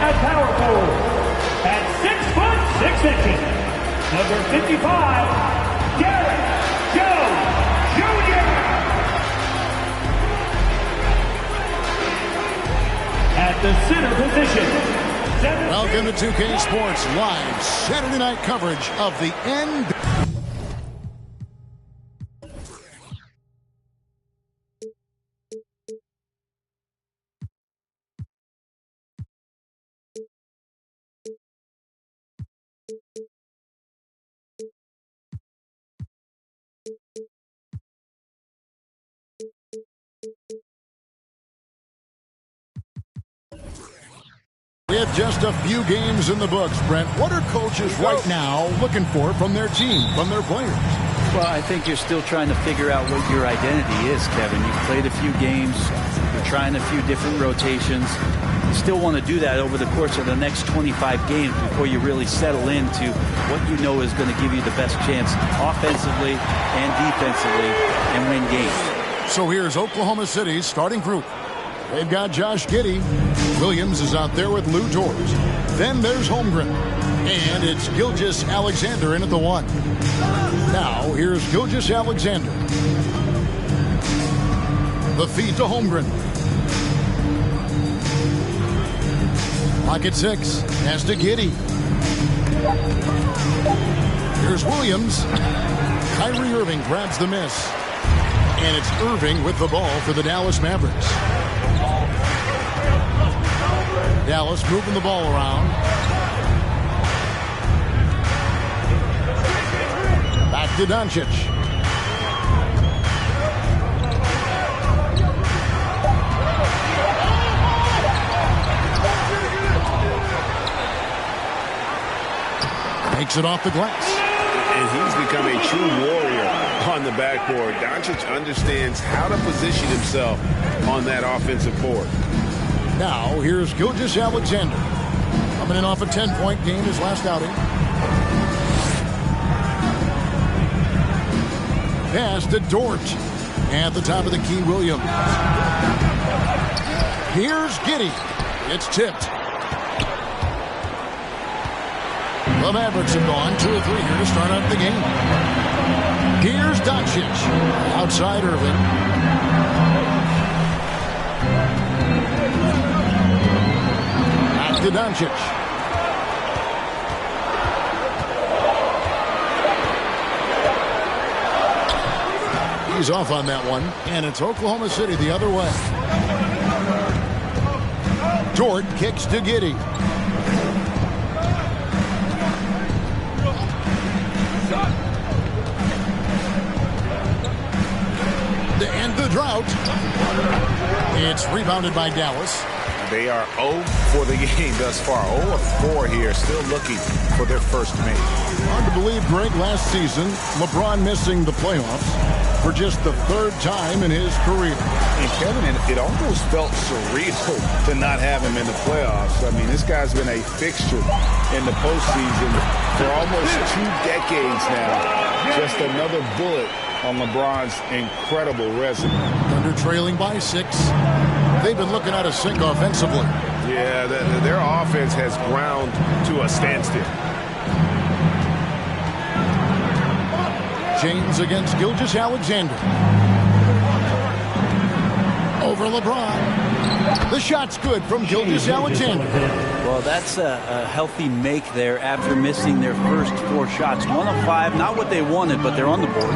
At power forward, at 6 foot 6 inches, number 55, Derek Jones Jr. At the center position. Welcome to 2K Sports Live Saturday night coverage of the NBA. With just a few games in the books, Brent, what are coaches right now looking for from their team, from their players? Well, I think you're still trying to figure out what your identity is, Kevin. You've played a few games. You're trying a few different rotations. You still want to do that over the course of the next 25 games before you really settle into what you know is going to give you the best chance offensively and defensively and win games. So here's Oklahoma City's starting group. They've got Josh Giddey. Williams is out there with Lou Dort. Then there's Holmgren. And it's Gilgeous-Alexander in at the 1. Now, here's Gilgeous-Alexander. The feed to Holmgren. Pocket 6. Pass to Giddey. Here's Williams. Kyrie Irving grabs the miss. And it's Irving with the ball for the Dallas Mavericks. Dallas moving the ball around. Back to Doncic. Takes it off the glass. And he's become a true warrior on the backboard. Doncic understands how to position himself on that offensive board. Now, here's Gilgeous-Alexander. Coming in off a 10-point game his last outing. Pass to Dort. At the top of the key, Williams. Here's Giddey. It's tipped. The Mavericks have gone 2 of 3 here to start out the game. Here's Doncic. Outside Irving. To Doncic. He's off on that one, and it's Oklahoma City the other way. Dort kicks to Giddey. To end the drought. It's rebounded by Dallas. They are 0 for the game thus far. 0 of 4 here, still looking for their first make. Hard to believe, Greg, last season, LeBron missing the playoffs for just the 3rd time in his career. And Kevin, it almost felt surreal to not have him in the playoffs. I mean, this guy's been a fixture in the postseason for almost 2 decades now. Just another bullet on LeBron's incredible resume. Thunder trailing by 6. They've been looking at a sink offensively. Yeah, their offense has ground to a standstill. James against Gilgeous-Alexander. Over LeBron. The shot's good from Gilgeous-Alexander. Well, that's a healthy make there after missing their first 4 shots. 1 of 5, not what they wanted, but they're on the board.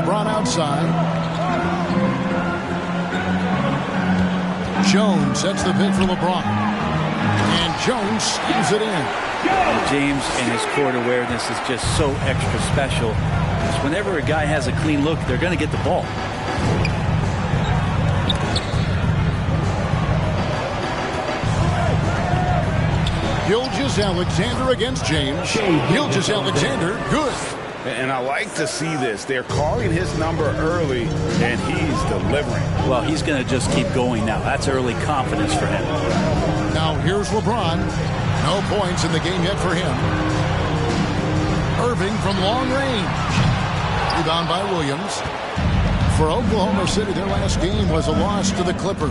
LeBron outside. Jones sets the pick for LeBron. And Jones slams it in. And James and his court awareness is just so extra special. Because whenever a guy has a clean look, they're going to get the ball. Gilgeous-Alexander against James. Gilgeous-Alexander, good. And I like to see this. They're calling his number early, and he's delivering. Well, he's going to just keep going now. That's early confidence for him. Now here's LeBron. No points in the game yet for him. Irving from long range. Rebound by Williams. For Oklahoma City, their last game was a loss to the Clippers.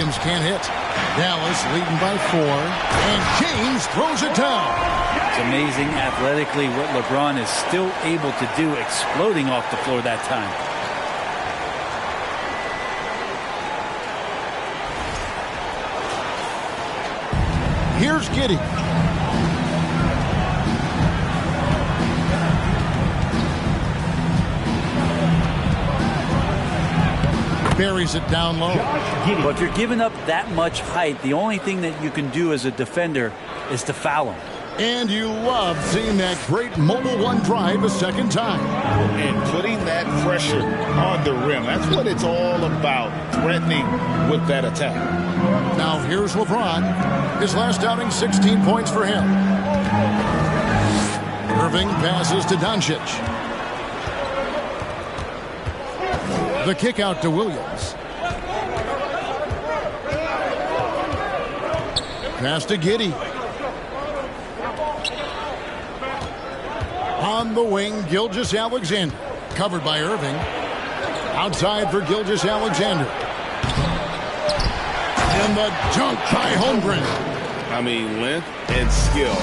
Williams can't hit. Dallas leading by 4. And James throws it down. It's amazing athletically what LeBron is still able to do, exploding off the floor that time. Here's Giddey. Buries it down low. But if you're giving up that much height, the only thing that you can do as a defender is to foul him. And you love seeing that great mobile one drive a second time. And putting that pressure on the rim. That's what it's all about, threatening with that attack. Now here's LeBron. His last outing, 16 points for him. Irving passes to Doncic. The kick out to Williams. Pass to Giddey. On the wing, Gilgeous-Alexander. Covered by Irving. Outside for Gilgeous-Alexander. And the dunk by Holmgren. I mean, length and skill.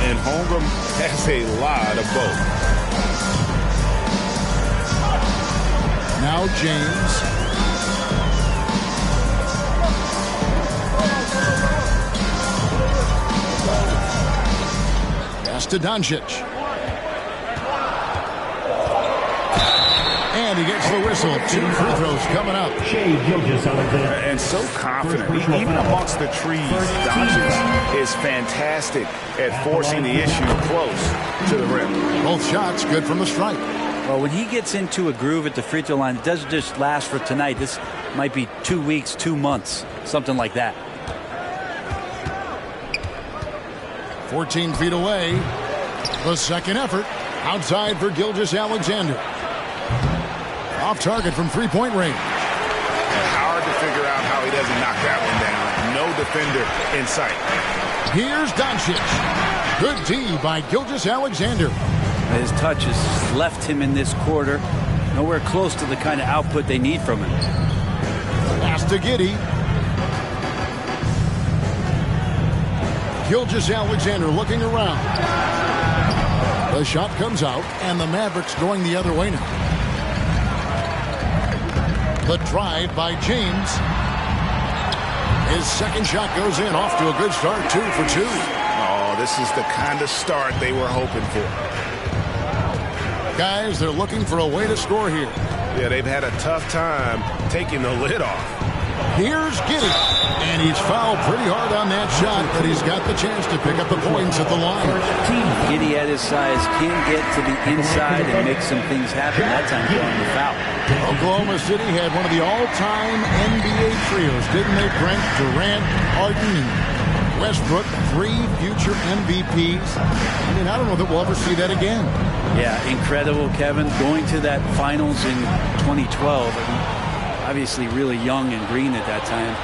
And Holmgren has a lot of both. Now James. Pass to Doncic. And he gets the whistle. 2 free throws coming up. And so confident. Even amongst the trees, Doncic is fantastic at forcing the issue close to the rim. Both shots good from the stripe. Well, when he gets into a groove at the free throw line, it doesn't just last for tonight. This might be 2 weeks, 2 months, something like that. 14 feet away. The second effort. Outside for Gilgeous-Alexander. Off target from three-point range. Hard to figure out how he doesn't knock that one down. No defender in sight. Here's Doncic. Good D by Gilgeous-Alexander. His touch has left him in this quarter. Nowhere close to the kind of output they need from him. Pass to Giddey. Gilgeous-Alexander looking around. The shot comes out, and the Mavericks going the other way now. The drive by James. His second shot goes in, off to a good start, 2 for 2. Oh, this is the kind of start they were hoping for. Guys, they're looking for a way to score here. Yeah, they've had a tough time taking the lid off. Here's Giddey. And he's fouled pretty hard on that shot, but he's got the chance to pick up the points at the line. Giddey at his size can get to the inside and make some things happen. That time going to foul. Oklahoma City had one of the all-time NBA trios, didn't they, Brent? Durant, Harden, and Westbrook, 3 future MVPs. I mean, I don't know that we'll ever see that again. Yeah, incredible, Kevin. Going to that finals in 2012. Obviously really young and green at that time.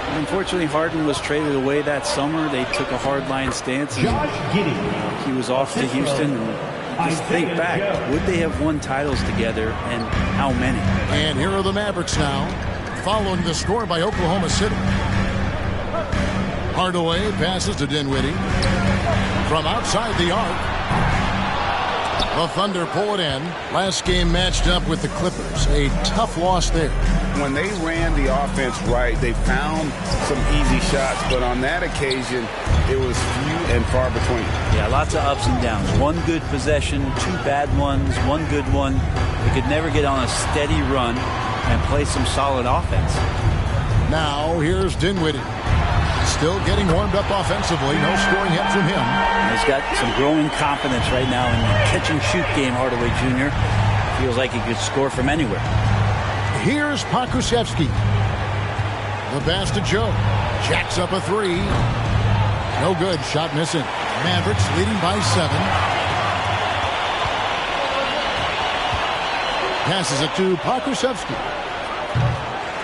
And unfortunately, Harden was traded away that summer. They took a hard-line stance. And he was off to Houston. And just think back, would they have won titles together, and how many? And here are the Mavericks now, following the score by Oklahoma City. Hardaway passes to Dinwiddie. From outside the arc. The Thunder pull it in. Last game matched up with the Clippers. A tough loss there. When they ran the offense right, they found some easy shots, but on that occasion, it was few and far between. Yeah, lots of ups and downs. One good possession, 2 bad ones, 1 good one. They could never get on a steady run and play some solid offense. Now, here's Dinwiddie. Still getting warmed up offensively. No scoring yet from him. He's got some growing confidence right now in the catch-and-shoot game, Hardaway Jr. Feels like he could score from anywhere. Here's Pokusevski. The pass to Joe. Jacks up a 3. No good. Shot missing. Mavericks leading by 7. Passes it to Pokusevski.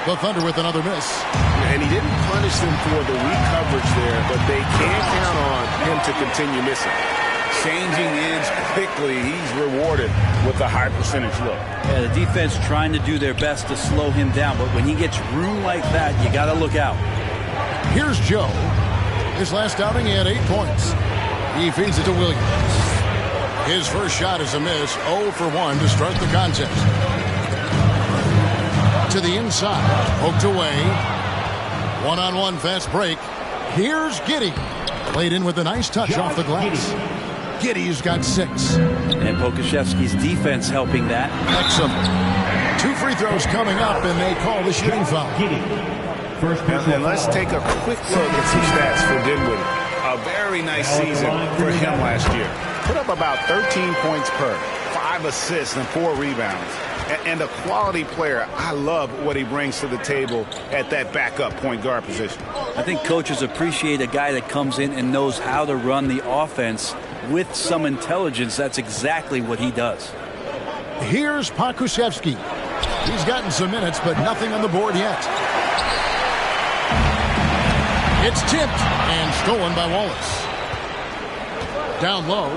The Thunder with another miss. And he didn't punish them for the weak coverage there, but they can't count on him to continue missing. Changing ends quickly, he's rewarded with a high percentage look. Yeah, the defense trying to do their best to slow him down, but when he gets room like that, you got to look out. Here's Joe. His last outing, he had 8 points. He feeds it to Williams. His first shot is a miss. 0 for 1 to start the contest. To the inside. Poked away. One-on-one fast break. Here's Giddey. Played in with a nice touch off the glass. Giddey's got 6. And Pokusevski's defense helping that. Excellent. 2 free throws coming up, and they call the shooting foul. And let's take a quick look at some stats for Dinwiddie. A very nice season for him last year. Put up about 13 points per, 5 assists, and 4 rebounds. And a quality player. I love what he brings to the table at that backup point guard position. I think coaches appreciate a guy that comes in and knows how to run the offense with some intelligence. That's exactly what he does. Here's Pokusevski. He's gotten some minutes, but nothing on the board yet. It's tipped and stolen by Wallace. Down low.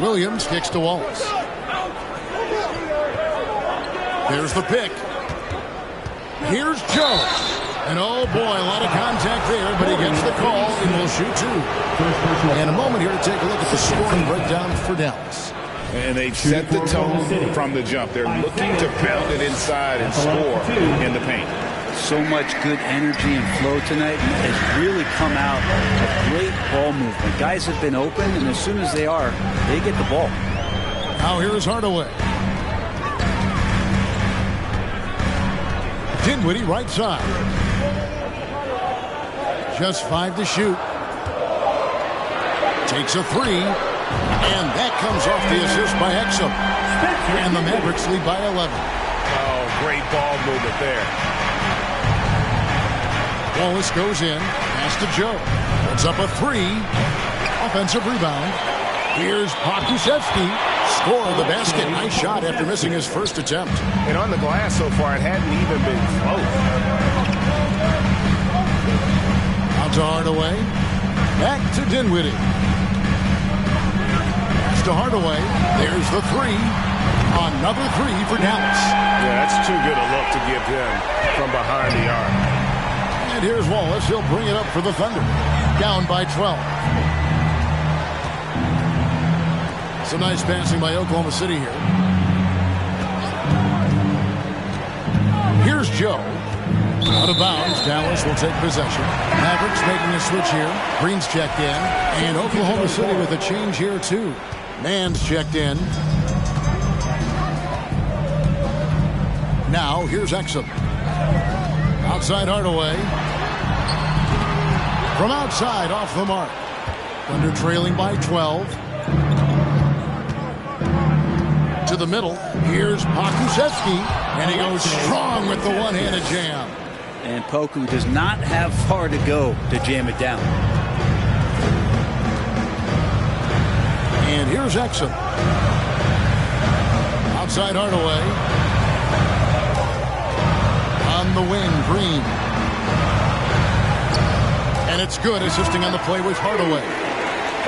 Williams kicks to Wallace. There's the pick. Here's Joe. And oh boy, a lot of contact there, but he gets the call and will shoot 2. And a moment here to take a look at the scoring breakdown for Dallas. And they set the tone from the jump. They're looking to pound it inside and score in the paint. So much good energy and flow tonight has really come out of great ball movement. Guys have been open, and as soon as they are, they get the ball. Now here's Hardaway. Dinwiddie right side. Just 5 to shoot. Takes a 3. And that comes off the assist by Exum. And the Mavericks lead by 11. Oh, great ball movement there. Wallace goes in. Pass to Joe. Puts up a 3. Offensive rebound. Here's Pokusevski. Score the basket. Nice shot after missing his first attempt. And on the glass so far, it hadn't even been close. Out to Hardaway. Back to Dinwiddie. Pass to Hardaway. There's the 3. Another 3 for Dallas. Yeah, that's too good a look to give them from behind the arc. And here's Wallace. He'll bring it up for the Thunder. Down by 12. Some nice passing by Oklahoma City here. Here's Joe. Out of bounds. Dallas will take possession. Mavericks making a switch here. Green's checked in. And Oklahoma City with a change here too. Mann's checked in. Now here's Exum. Outside Hardaway. From outside off the mark. Thunder trailing by 12. To the middle. Here's Pokusevski. And he goes strong with the one-handed jam. And Poku does not have far to go to jam it down. And here's Exum. Outside Hardaway. On the wing, Green. And it's good, assisting on the play with Hardaway.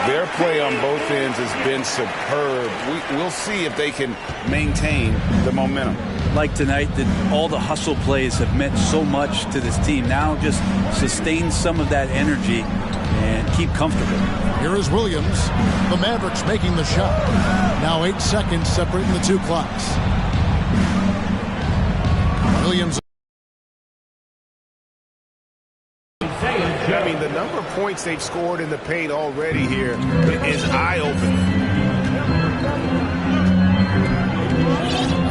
Their play on both ends has been superb. We'll see if they can maintain the momentum. Like tonight, all the hustle plays have meant so much to this team. Now just sustain some of that energy and keep comfortable. Here is Williams. The Mavericks making the shot. Now 8 seconds separating the 2 clocks. Williams. I mean, the number of points they've scored in the paint already here is eye-opening.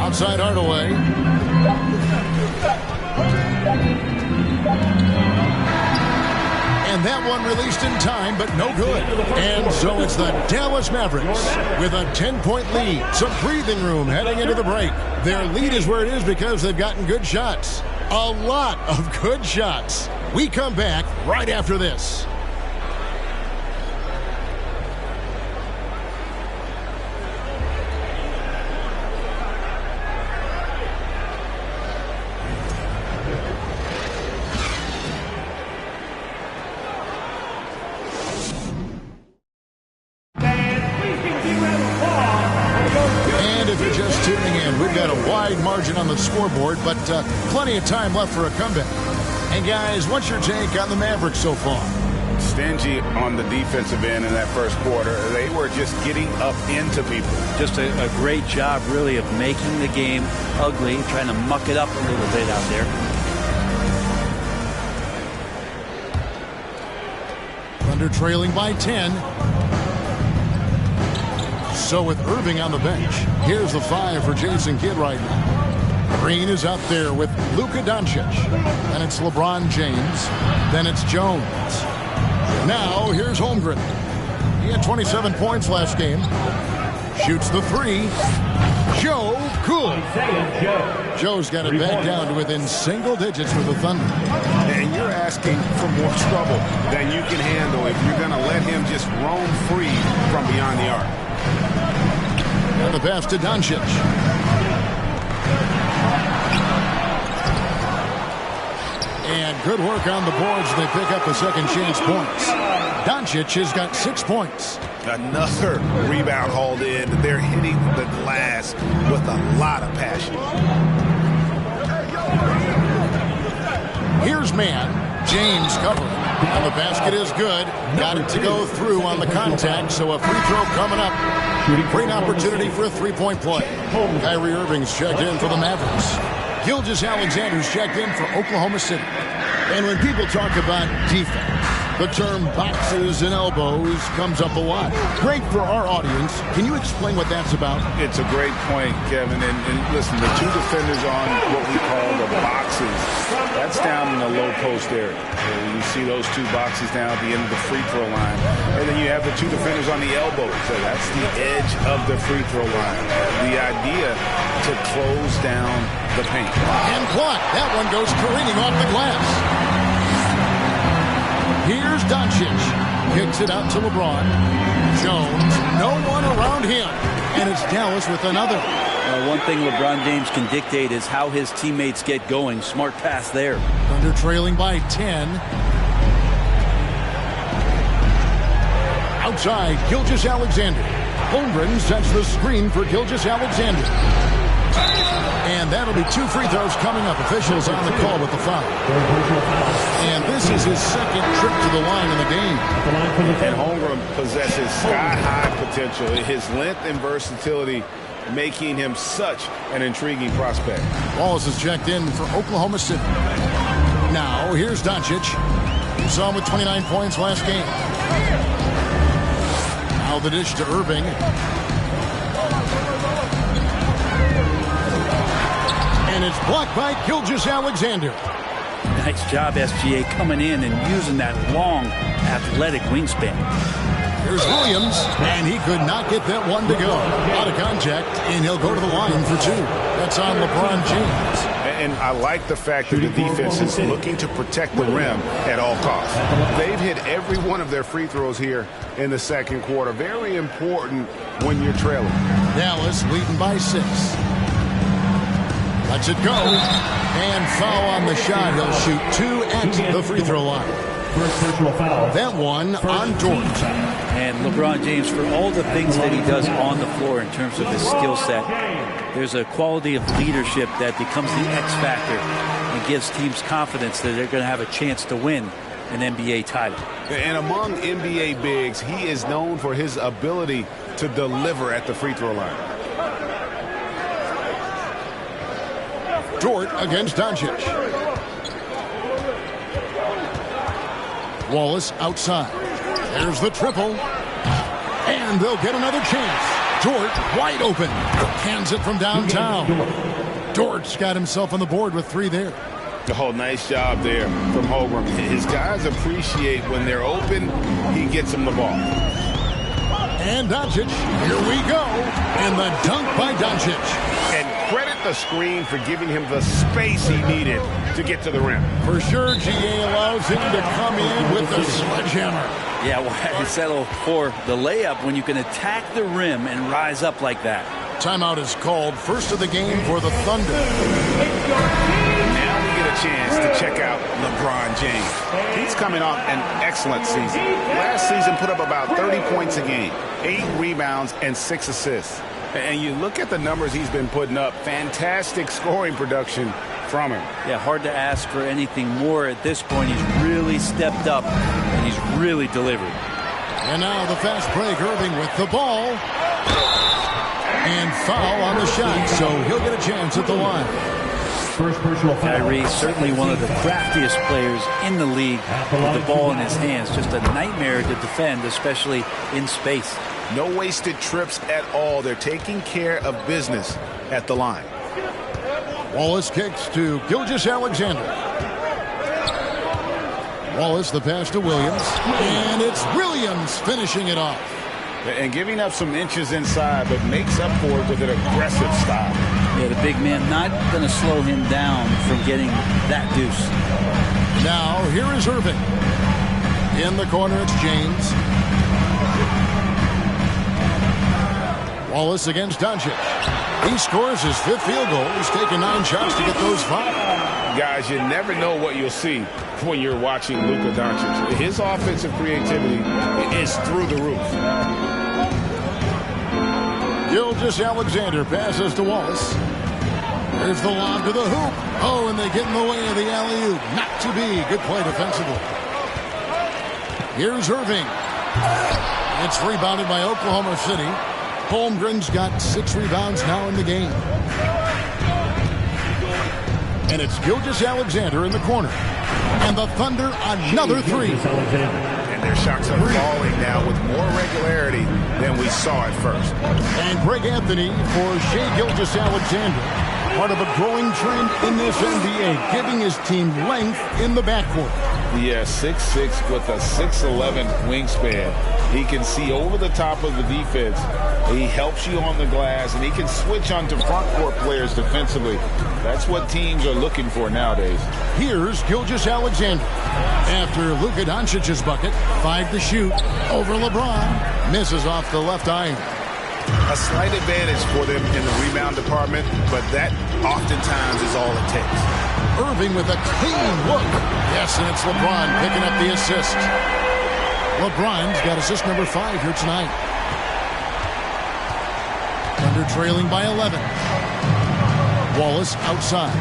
Outside Hardaway. And that one released in time, but no good. And so it's the Dallas Mavericks with a 10-point lead. Some breathing room heading into the break. Their lead is where it is because they've gotten good shots. A lot of good shots. We come back right after this. And if you're just tuning in, we've got a wide margin on the scoreboard, but plenty of time left for a comeback. And guys, what's your take on the Mavericks so far? Stingy on the defensive end in that first quarter. They were just getting up into people. Just a great job, really, of making the game ugly, trying to muck it up a little bit out there. Thunder trailing by 10. So with Irving on the bench, here's the 5 for Jason Kidd right now. Green is out there with Luka Doncic. Then it's LeBron James. Then it's Jones. Now here's Holmgren. He had 27 points last game. Shoots the 3. Joe good. Joe's got it back down to within single digits with the Thunder. And you're asking for more trouble than you can handle if you're going to let him just roam free from beyond the arc. And the pass to Doncic. And good work on the boards. They pick up the second chance points. Doncic has got 6 points. Another rebound hauled in. They're hitting the glass with a lot of passion. Here's man. James covering. And the basket is good. Got it to go through on the contact. So a free throw coming up. Great opportunity for a three-point play. Kyrie Irving's checked in for the Mavericks. Gilgeous-Alexander's checked in for Oklahoma City. And when people talk about defense, the term boxes and elbows comes up a lot. Great for our audience. Can you explain what that's about? It's a great point, Kevin. And listen, the two defenders on what we call the boxes, that's down in the low post area. You see those two boxes down at the end of the free throw line. And then you have the two defenders on the elbows. So that's the edge of the free throw line. The idea to close down the paint. And block. That one goes careening off the glass. Here's Doncic. Kicks it out to LeBron. Jones, no one around him. And it's Dallas with another. One thing LeBron James can dictate is how his teammates get going. Smart pass there. Thunder trailing by 10. Outside, Gilgeous-Alexander. Holmgren sets the screen for Gilgeous-Alexander. And that'll be 2 free throws coming up. Officials on the call with the foul. And this is his second trip to the line in the game. And Holmgren possesses sky-high potential. His length and versatility making him such an intriguing prospect. Wallace is checked in for Oklahoma City. Now, here's Doncic. You saw him with 29 points last game. Now the dish to Irving. And it's blocked by Gilgeous-Alexander. Nice job, SGA, coming in and using that long, athletic wingspan. Here's Williams, and he could not get that one to go. Out of contact, and he'll go to the line for 2. That's on LeBron James. And I like the fact that the defense is looking to protect the rim at all costs. They've hit every one of their free throws here in the second quarter. Very important when you're trailing. Dallas leading by 6. Lets it go. And foul on the shot. He'll shoot 2 at the free throw line. First personal foul. That one on Dort. And LeBron James, for all the things that he does on the floor in terms of his skill set, there's a quality of leadership that becomes the X factor and gives teams confidence that they're going to have a chance to win an NBA title. And among NBA bigs, he is known for his ability to deliver at the free throw line. Dort against Doncic. Wallace outside. There's the triple. And they'll get another chance. Dort wide open. Hands it from downtown. Dort's got himself on the board with 3 there. Oh, nice job there from Holmgren. His guys appreciate when they're open, he gets them the ball. And Doncic, here we go. And the dunk by Doncic. And credit the screen for giving him the space he needed to get to the rim. For sure, GA allows him to come in with the sledgehammer. Yeah, why settle for the layup when you can attack the rim and rise up like that? Timeout is called. First of the game for the Thunder. Now we get a chance to check out LeBron James. He's coming off an excellent season. Last season put up about 30 points a game, 8 rebounds, and 6 assists. And you look at the numbers he's been putting up, fantastic scoring production from him. Yeah, hard to ask for anything more at this point. He's really stepped up, and he's really delivered. And now the fast break, Irving with the ball. And foul on the shot, so he'll get a chance at the line. First personal foul. Kyrie, certainly one of the craftiest players in the league with the ball in his hands. Just a nightmare to defend, especially in space. No wasted trips at all. They're taking care of business at the line. Wallace kicks to Gilgeous-Alexander. Wallace the pass to Williams. And it's Williams finishing it off. And giving up some inches inside, but makes up for it with an aggressive style. Yeah, the big man not going to slow him down from getting that deuce. Now, here is Irving. In the corner, it's James. Wallace against Doncic. He scores his 5th field goal. He's taken 9 shots to get those 5. Guys, you never know what you'll see when you're watching Luka Doncic. His offensive creativity is through the roof. Gilgeous-Alexander passes to Wallace. There's the lob to the hoop. Oh, and they get in the way of the alley-oop. Not to be. Good play defensively. Here's Irving. It's rebounded by Oklahoma City. Holmgren's got 6 rebounds now in the game. And it's Gilgeous-Alexander in the corner. And the Thunder another 3. And their shots are falling now with more regularity than we saw at first. And Greg Anthony for Shai Gilgeous-Alexander. Part of a growing trend in this NBA, giving his team length in the backcourt. Yeah, 6'6" with a 6'11" wingspan. He can see over the top of the defense. He helps you on the glass, and he can switch onto front court players defensively. That's what teams are looking for nowadays. Here's Gilgeous-Alexander. After Luka Doncic's bucket, 5 to shoot over LeBron. Misses off the left iron. A slight advantage for them in the rebound department, but that oftentimes is all it takes. Irving with a clean look. Yes, and it's LeBron picking up the assist. LeBron's got assist number 5 here tonight. Thunder trailing by 11. Wallace outside.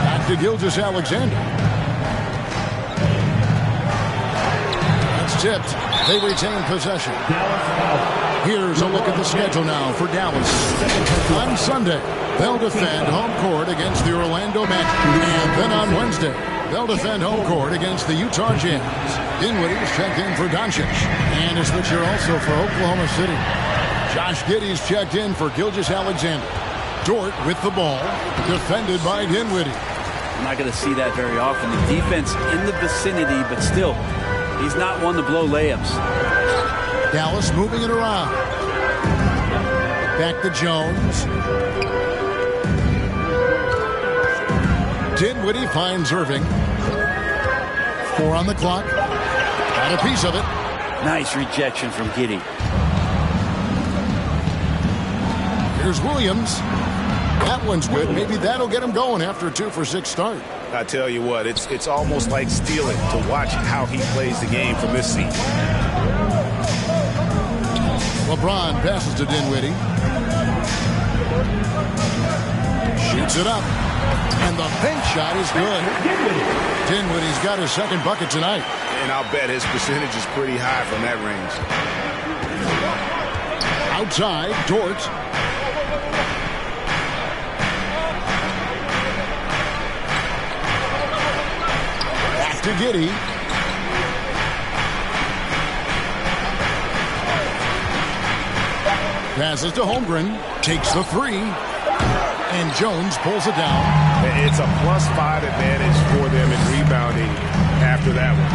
Back to Gilgeous-Alexander. That's tipped. They retain possession. Here's a look at the schedule now for Dallas. On Sunday, they'll defend home court against the Orlando Magic. And then on Wednesday, they'll defend home court against the Utah Jazz. Dinwiddie's checked in for Doncic. And a switcher also for Oklahoma City. Josh Giddey's checked in for Gilgeous-Alexander. Dort with the ball, defended by Dinwiddie. I'm not going to see that very often. The defense in the vicinity, but still, he's not one to blow layups. Dallas moving it around. Back to Jones. Dinwiddie finds Irving. 4 on the clock. Got a piece of it. Nice rejection from Giddey. Here's Williams. That one's good. Maybe that'll get him going after a 2-for-6 start. I tell you what, it's almost like stealing to watch how he plays the game from this seat. LeBron passes to Dinwiddie. Shoots it up. And the bench shot is good. Dinwiddie's got his 2nd bucket tonight. And I'll bet his percentage is pretty high from that range. Outside, Dort. Back to Giddey. Passes to Holmgren. Takes the 3. And Jones pulls it down. It's a +5 advantage for them in rebounding after that one.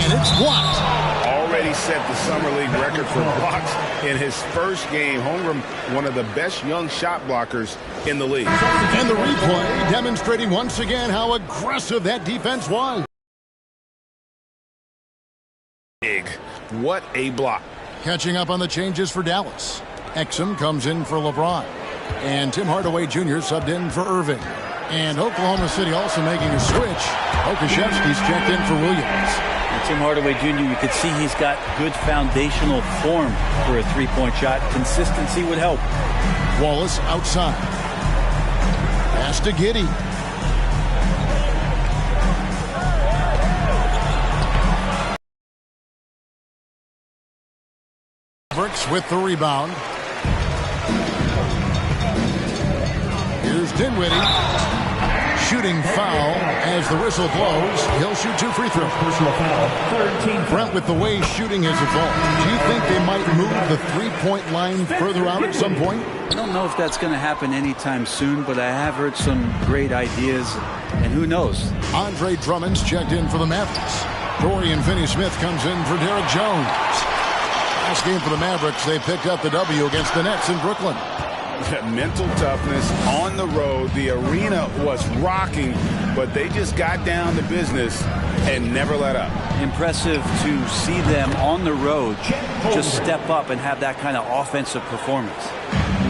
And it's blocked. Already set the Summer League record for blocks in his first game. Holmgren, one of the best young shot blockers in the league. And the replay demonstrating once again how aggressive that defense was. Big. What a block. Catching up on the changes for Dallas. Exum comes in for LeBron. And Tim Hardaway Jr. subbed in for Irving. And Oklahoma City also making a switch. Okashevsky's checked in for Williams. And Tim Hardaway Jr., you could see he's got good foundational form for a 3-point shot. Consistency would help. Wallace outside. pass to Giddey. Mavericks with the rebound. Here's Dinwiddie. Shooting foul as the whistle blows. He'll shoot 2 free throws. Personal foul. Third team. Brent, with the way shooting has evolved, do you think they might move the three-point line further out at some point? I don't know if that's going to happen anytime soon, but I have heard some great ideas, and who knows? Andre Drummond's checked in for the Mavericks. Dorian Finney-Smith comes in for Derek Jones. Last game for the Mavericks, they picked up the W against the Nets in Brooklyn. Mental toughness on the road. The arena was rocking, but they just got down to business and never let up. Impressive to see them on the road just step up and have that kind of offensive performance.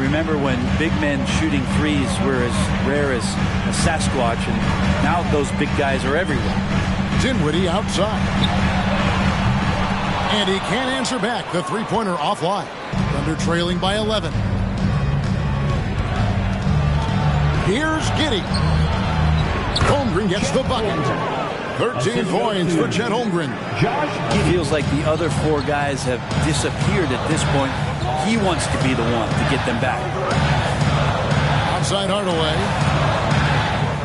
Remember when big men shooting threes were as rare as a Sasquatch, and now those big guys are everywhere. Dinwiddie outside. And he can't answer back. The three-pointer offline. Thunder trailing by 11. Here's Giddey. Holmgren gets the bucket. 13 points for Chet Holmgren. It feels like the other 4 guys have disappeared at this point. He wants to be the one to get them back. Outside Hardaway.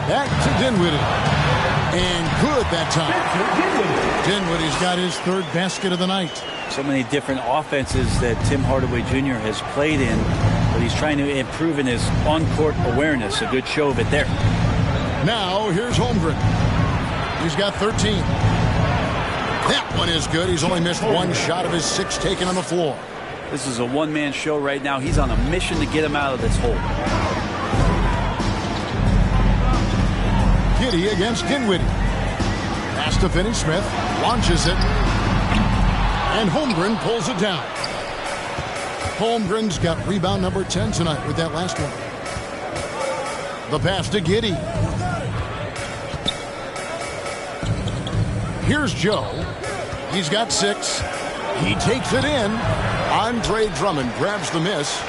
Back to Dinwiddie. And good that time. Dinwiddie's got his 3rd basket of the night. So many different offenses that Tim Hardaway Jr. has played in, but he's trying to improve in his on-court awareness. A good show of it there. Now, here's Holmgren. He's got 13. That one is good. He's only missed 1 shot of his 6 taken on the floor. This is a one-man show right now. He's on a mission to get him out of this hole. Giddey against Dinwiddie. Pass to Finney-Smith. Launches it. And Holmgren pulls it down. Holmgren's got rebound number 10 tonight with that last one. The pass to Giddey. Here's Joe. He's got 6. He takes it in. Andre Drummond grabs the miss.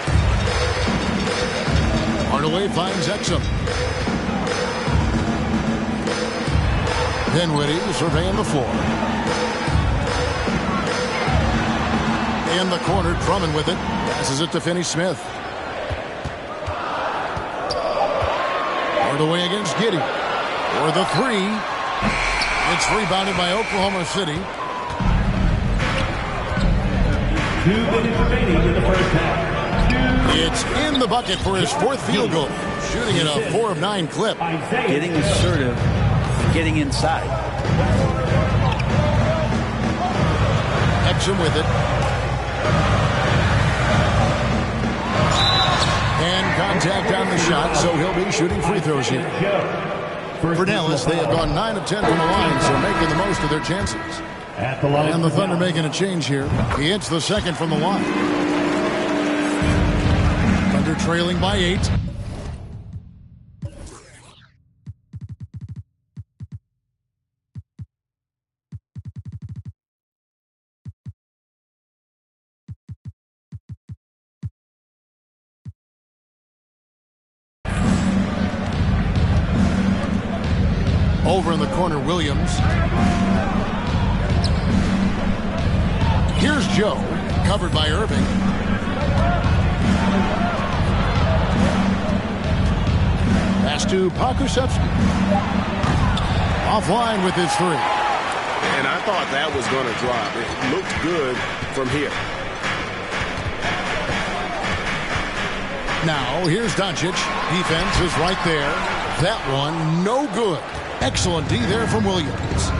Hardaway finds Exum. Dinwiddie surveying the floor. In the corner, Drummond with it. Passes it to Finney-Smith. Hardaway against Giddey. For the 3. It's rebounded by Oklahoma City. 2 minutes remaining in the first half. It's in the bucket for his 4th field goal. Shooting at a 4 of 9 clip. Getting assertive and getting inside. Exum with it. And contact on the shot, so he'll be shooting free throws here. For Dallas, they have gone 9 of 10 from the line, so making the most of their chances. And the Thunder making a change here. He hits the 2nd from the line. Thunder trailing by 8. Over in the corner, Williams. Here's Joe, covered by Irving. Pass to Pokusevski. Offline with his 3. And I thought that was going to drop. It looked good from here. Now, here's Doncic. Defense is right there. That one, no good. Excellent D there from Williams.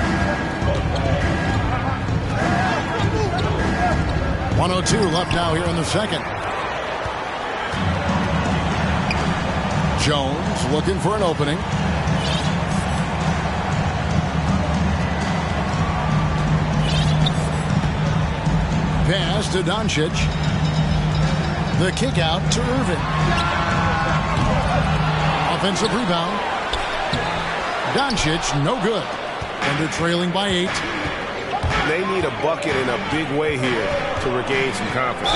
1:02 left now here in the 2nd. Jones looking for an opening. Pass to Doncic. The kick out to Irving. Offensive rebound. Doncic, no good. Thunder trailing by 8. They need a bucket in a big way here to regain some confidence.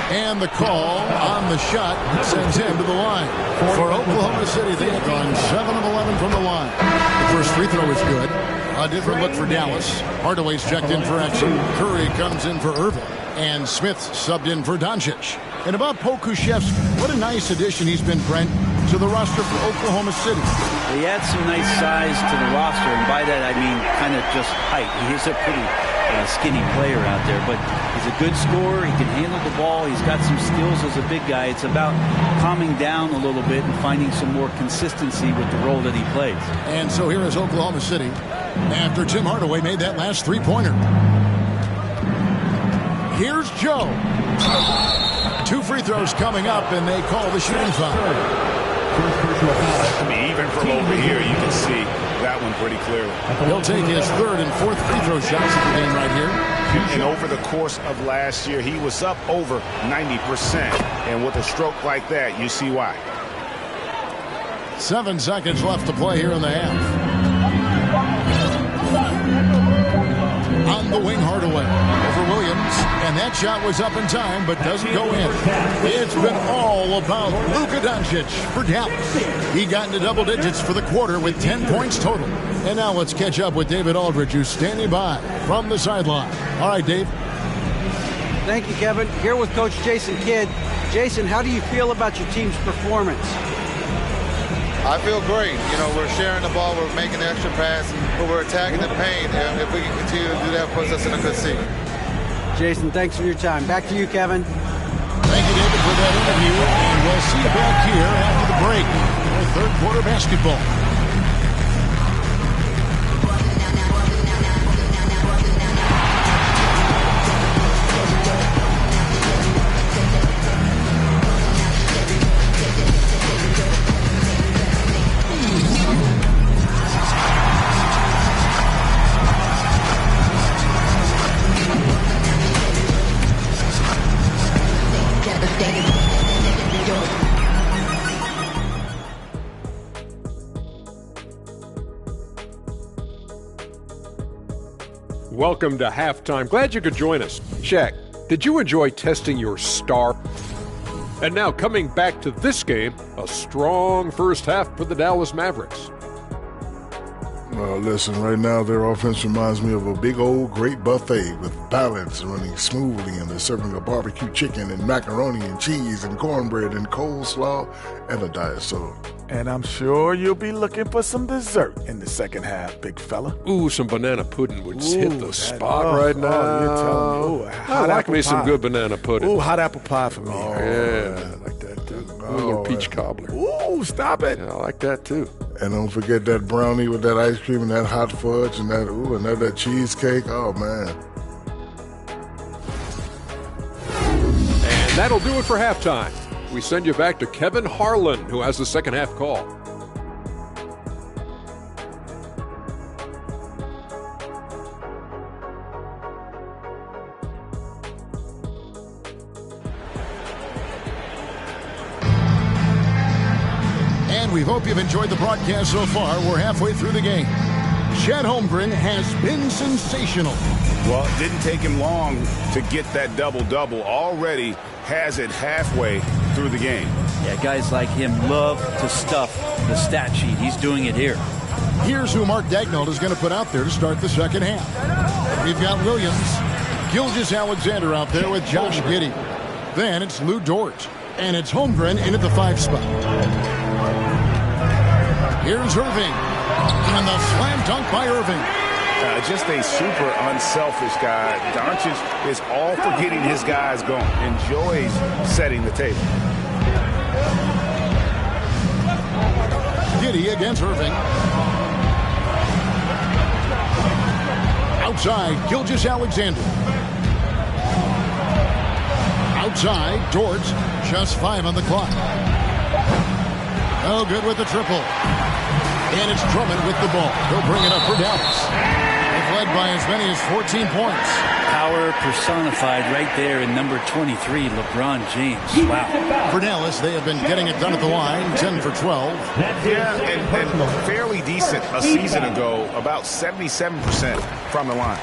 And the call on the shot sends him to the line. For Oklahoma City, they have gone 7 of 11 from the line. The first free throw is good. A different look for Dallas. Hardaway's checked in for Exum. Curry comes in for Irving. And Smith subbed in for Doncic. And about Pokusevski, what a nice addition he's been, Brent, to the roster for Oklahoma City. He adds some nice size to the roster, and by that I mean kind of just height. He's a pretty skinny player out there, but he's a good scorer. He can handle the ball. He's got some skills as a big guy. It's about calming down a little bit and finding some more consistency with the role that he plays. And so here is Oklahoma City after Tim Hardaway made that last three-pointer. Here's Joe. 2 free throws coming up, and they call the shooting foul. I mean, even from over here, you can see that one pretty clearly. He'll take his 3rd and 4th free throw shots of the game right here. And over the course of last year, he was up over 90%. And with a stroke like that, you see why. 7 seconds left to play here in the half. On the wing, Hardaway over Williams, and that shot was up in time but doesn't go in. It's been all about Luka Doncic for Dallas. He got into double digits for the quarter with 10 points total. And now let's catch up with David Aldridge, who's standing by from the sideline. All right, Dave. Thank you, Kevin. Here with Coach Jason Kidd. Jason, how do you feel about your team's performance? I feel great. You know, we're sharing the ball, we're making the extra pass, but we're attacking the paint. And if we can continue to do that, puts us in a good seat. Jason, thanks for your time. Back to you, Kevin. Thank you, David, for that interview. And we'll see you back here after the break for 3rd quarter basketball. Welcome to halftime. Glad you could join us. Shaq, did you enjoy testing your star? And now coming back to this game, a strong first half for the Dallas Mavericks. Well, listen, right now their offense reminds me of a big old great buffet with balance running smoothly, and they're serving a barbecue chicken and macaroni and cheese and cornbread and coleslaw and a diet soda. And I'm sure you'll be looking for some dessert in the second half, big fella. Ooh, some banana pudding would hit the spot right now. Oh, you're telling me. Ooh, I like me some good banana pudding. Ooh, hot apple pie for me. Oh, yeah, I like that too. A little peach cobbler. Ooh, stop it. Yeah, I like that too. And don't forget that brownie with that ice cream and that hot fudge and that cheesecake. Oh, man. And that'll do it for halftime. We send you back to Kevin Harlan, who has the second half call. And we hope you've enjoyed the broadcast so far. We're halfway through the game. Chet Holmgren has been sensational. Well, it didn't take him long to get that double-double. Already has it halfway through the game. Yeah, guys like him love to stuff the stat sheet. He's doing it here. Here's who Mark Daigneault is going to put out there to start the second half. We've got Williams, Gilgeous-Alexander out there with Josh Giddey. Then it's Lou Dort, and it's Holmgren in at the 5 spot. Here's Irving, and the slam dunk by Irving. Just a super unselfish guy. Doncic is all for getting his guys going. Enjoys setting the table. Giddey against Irving. Outside, Gilgeous-Alexander. Outside, Dort. Just 5 on the clock. Oh, good with the triple. And it's Drummond with the ball. He'll bring it up for Dallas. They've led by as many as 14 points. Power personified right there in number 23, LeBron James. Wow. For Dallas, they have been getting it done at the line, 10 for 12. Yeah, and fairly decent a season ago, about 77% from the line.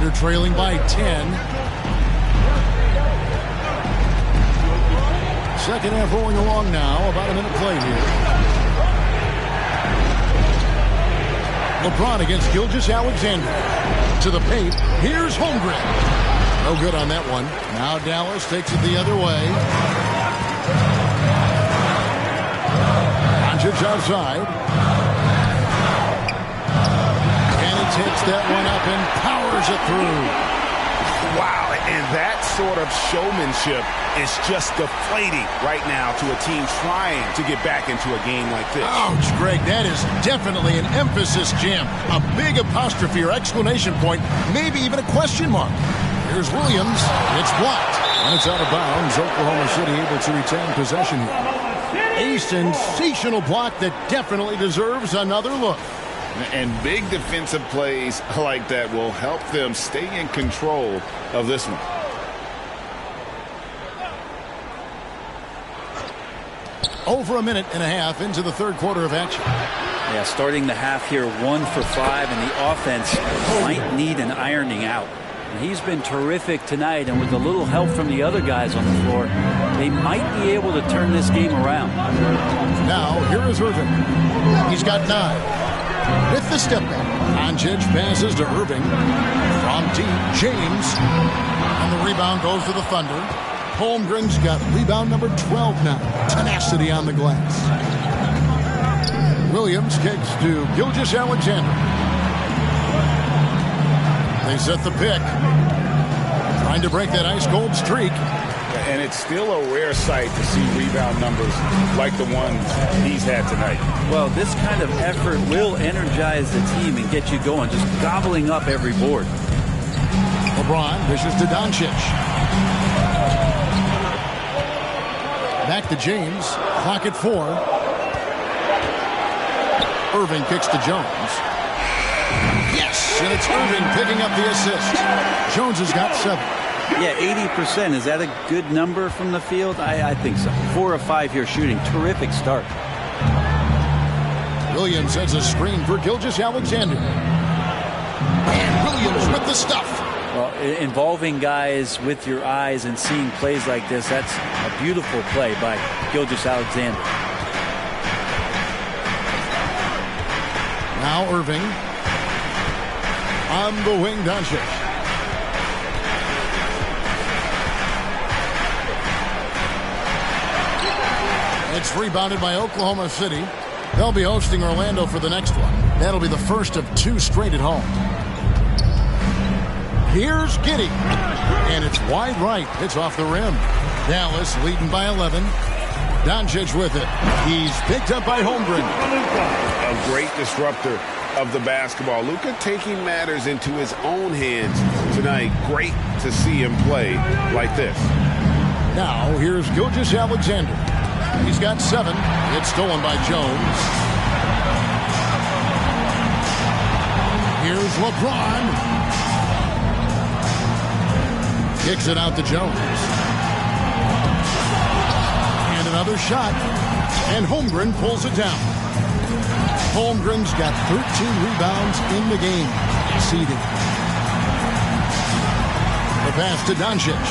Alexander trailing by 10. Second half rolling along now. About a minute play here. LeBron against Gilgeous-Alexander. To the paint. Here's Holmgren. No good on that one. Now Dallas takes it the other way. Doncic outside. And he takes that one up and powers it through. Wow, and that sort of showmanship is just deflating right now to a team trying to get back into a game like this. Ouch, Greg, that is definitely an emphasis jam. A big apostrophe or exclamation point, maybe even a question mark. Here's Williams. It's blocked. And it's out of bounds. Oklahoma City able to retain possession here. A sensational block that definitely deserves another look. And big defensive plays like that will help them stay in control of this one. Over a minute and a half into the third quarter of action. Yeah, starting the half here 1 for 5, and the offense might need an ironing out. And he's been terrific tonight, and with a little help from the other guys on the floor, they might be able to turn this game around. Now, here is Irving. He's got 9. With the step back, Doncic passes to Irving. From deep, James. And the rebound goes to the Thunder. Holmgren's got rebound number 12 now. Tenacity on the glass. Williams kicks to Gilgeous-Alexander. They set the pick. Trying to break that ice-cold streak. And it's still a rare sight to see rebound numbers like the ones he's had tonight. Well, this kind of effort will energize the team and get you going, just gobbling up every board. LeBron dishes to Doncic. Back to James. Clock at 4. Irving kicks to Jones. Yes, and it's Irving picking up the assist. Jones has got 7. Yeah, 80%. Is that a good number from the field? I think so. 4 of 5 here shooting. Terrific start. Williams sends a screen for Gilgeous-Alexander. And Williams with the stuff. Well, involving guys with your eyes and seeing plays like this, that's a beautiful play by Gilgeous-Alexander. Now Irving. On the wing, Doncic. It's rebounded by Oklahoma City. They'll be hosting Orlando for the next one. That'll be the first of 2 straight at home. Here's Giddey. And it's wide right. It's off the rim. Dallas leading by 11. Doncic with it. He's picked up by Holmgren. A great disruptor of the basketball. Luka taking matters into his own hands tonight. Great to see him play like this. Now here's Gilgeous-Alexander. He's got 7. It's stolen by Jones. Here's LeBron. Kicks it out to Jones. And another shot. And Holmgren pulls it down. Holmgren's got 13 rebounds in the game. Seeding. The pass to Doncic.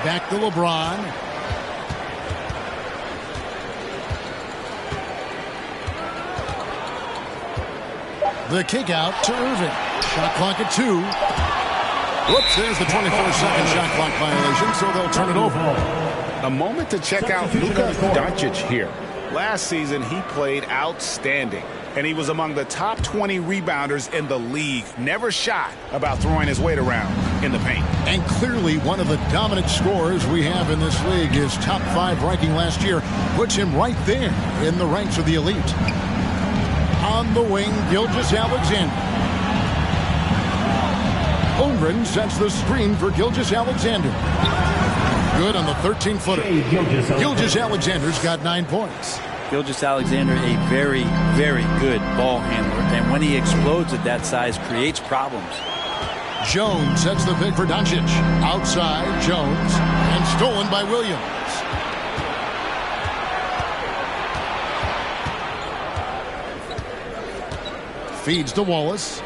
Back to LeBron. The kick out to Irving. Shot clock at 2. Whoops, there's the 24-second shot clock violation, so they'll turn it over. A moment to check out Luka Doncic here. Last season, he played outstanding, and he was among the top 20 rebounders in the league. Never shy about throwing his weight around in the paint. And clearly one of the dominant scorers we have in this league. His top 5 ranking last year puts him right there in the ranks of the elite. On the wing, Gilgeous-Alexander. Holmgren sets the screen for Gilgeous-Alexander. Good on the 13-footer. Gilgeous-Alexander's got 9 points. Gilgeous-Alexander, a very, very good ball handler. And when he explodes at that size, creates problems. Jones sets the pick for Doncic. Outside, Jones. And stolen by Williams. Feeds to Wallace.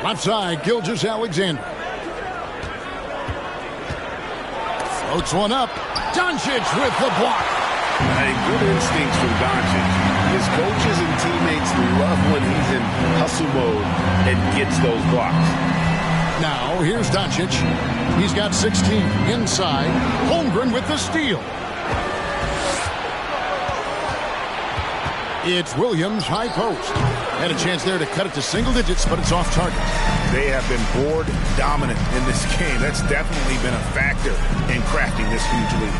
Left side, Gilgeous-Alexander. Floats one up. Doncic with the block. Good instincts from Doncic. His coaches and teammates love when he's in hustle mode and gets those blocks. Now, here's Doncic. He's got 16 inside. Holmgren with the steal. It's Williams, high post. Had a chance there to cut it to single digits, but it's off target. They have been board dominant in this game. That's definitely been a factor in crafting this huge lead.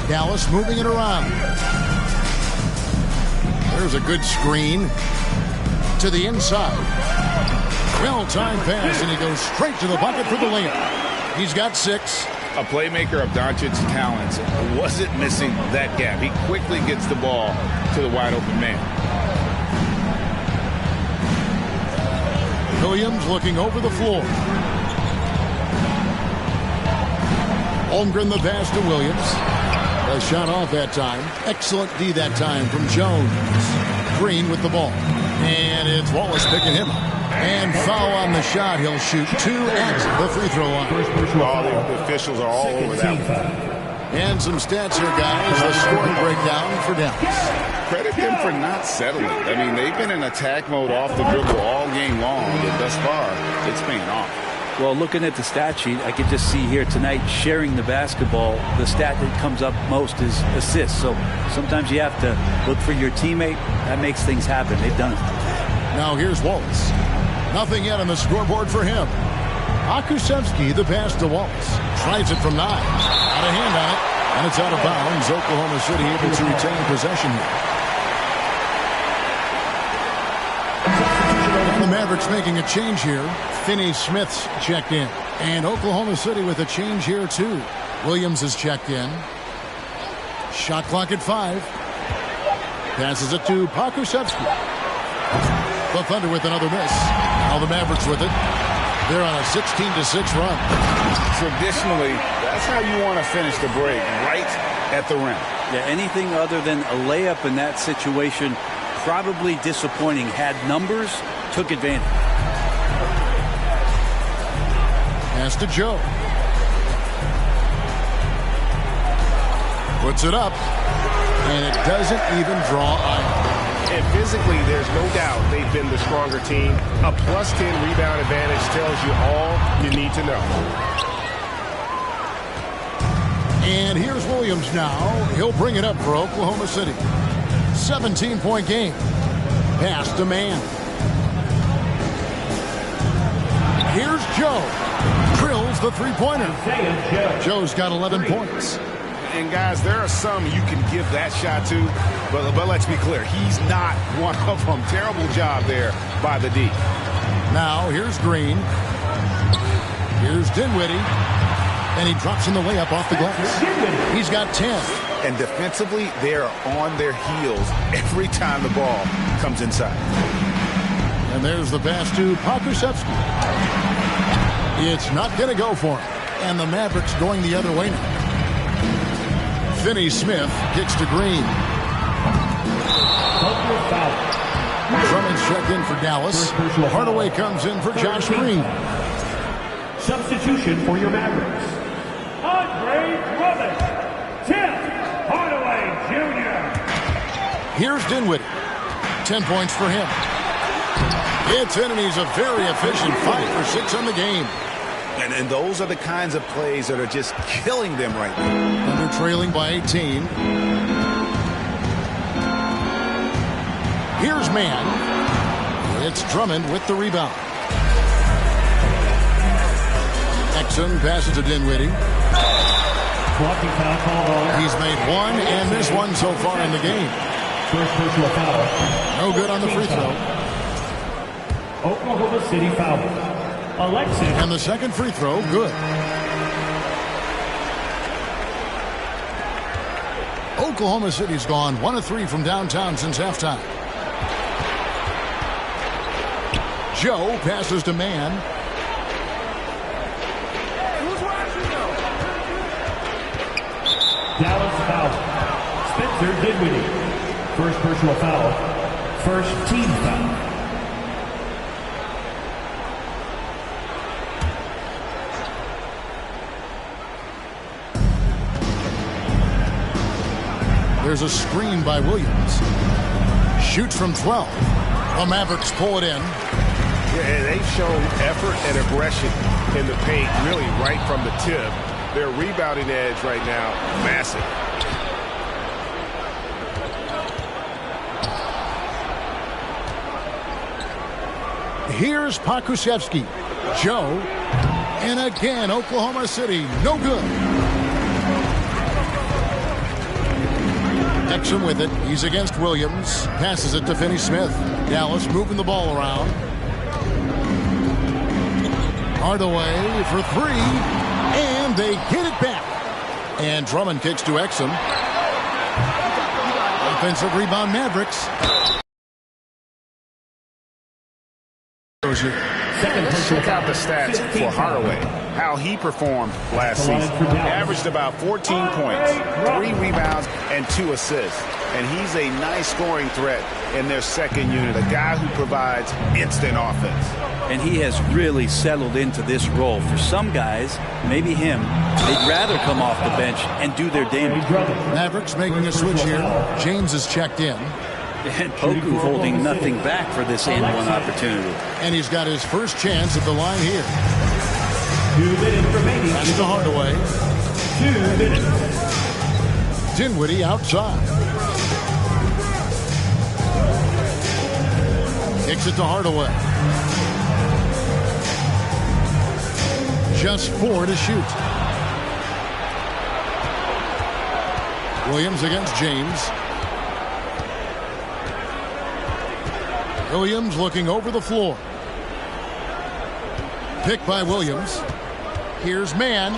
Dallas moving it around. There's a good screen to the inside. Well-timed pass, and he goes straight to the bucket for the layup. He's got 6. A playmaker of Doncic's talents wasn't missing that gap. He quickly gets the ball to the wide-open man. Williams looking over the floor. Holmgren the pass to Williams. A shot off that time. Excellent D that time from Jones. Green with the ball. And it's Wallace picking him up. And foul on the shot. He'll shoot 2 at the free throw line. All the officials are all over that one. And some stats here, guys. The scoring breakdown for Dallas. Credit them for not settling. I mean, they've been in attack mode off the dribble all game long, but thus far, it's paying off. Well, looking at the stat sheet, I could just see here tonight sharing the basketball. The stat that comes up most is assists. So sometimes you have to look for your teammate. That makes things happen. They've done it. Now here's Wallace. Nothing yet on the scoreboard for him. Akusevsky, the pass to Wallace. Tries it from 9. Out of hand on it. And it's out of bounds. Oklahoma City able to retain possession here. The Mavericks making a change here. Finney Smith's checked in. And Oklahoma City with a change here too. Williams is checked in. Shot clock at 5. Passes it to Pokusevsky. The Thunder with another miss. Now the Mavericks with it. They're on a 16-6 run. Traditionally, that's how you want to finish the break, right at the rim. Yeah, anything other than a layup in that situation, probably disappointing. Had numbers, took advantage. Pass to Joe. Puts it up. And it doesn't even draw iron. And physically, there's no doubt they've been the stronger team. A +10 rebound advantage tells you all you need to know. And here's Williams now. He'll bring it up for Oklahoma City. 17-point game. Pass to man. Here's Joe. Drills the three-pointer. Joe's got 11 points. And guys, there are some you can give that shot to, but let's be clear, he's not one of them. Terrible job there by the D. Now here's Green. Here's Dinwiddie. And he drops in the layup off the glass. He's got 10. And defensively, they're on their heels every time the ball comes inside. And there's the pass to Pokusevsky. It's not going to go for him. And the Mavericks going the other way now. Finney Smith kicks to Green. Drummond's checked in for Dallas. Hardaway comes in for Josh Green. Substitution for your Mavericks. Andre Drummond. Tim Hardaway Jr. Here's Dinwiddie. 10 points for him. It's in, and he's a very efficient 5 for 6 on the game. And those are the kinds of plays that are just killing them right now. Thunder trailing by 18. Here's man. It's Drummond with the rebound. Exum passes to Dinwiddie. He's made 1 and missed 1 so far in the game. First personal foul. No good on the free throw. Oklahoma City foul. Alexis. And the second free throw, good. Oklahoma City's gone 1 of 3 from downtown since halftime. Joe passes to man. Dallas foul. Spencer Dinwiddie. First personal foul. First team foul. There's a screen by Williams. Shoots from 12. The Mavericks pull it in. Yeah, and they've shown effort and aggression in the paint, really right from the tip. Their rebounding edge right now, massive. Here's Pokusevski. Joe. And again, Oklahoma City, no good. Exum with it. He's against Williams. Passes it to Finney-Smith. Dallas moving the ball around. Hardaway for three. And they get it back. And Drummond kicks to Exum. Offensive rebound, Mavericks. Check out the stats for Hardaway, how he performed last season. Averaged about 14 points, 3 rebounds, and 2 assists. And he's a nice scoring threat in their second unit, a guy who provides instant offense. And he has really settled into this role. For some guys, maybe him, they'd rather come off the bench and do their damage. Mavericks making a switch here. James is checked in. And Poku holding nothing back for this and one opportunity. And he's got his first chance at the line here. 2 minutes remaining. That's to Hardaway. 2 minutes. Dinwiddie outside. Kicks it to Hardaway. Just 4 to shoot. Williams against James. Williams looking over the floor. Picked by Williams. Here's Mann.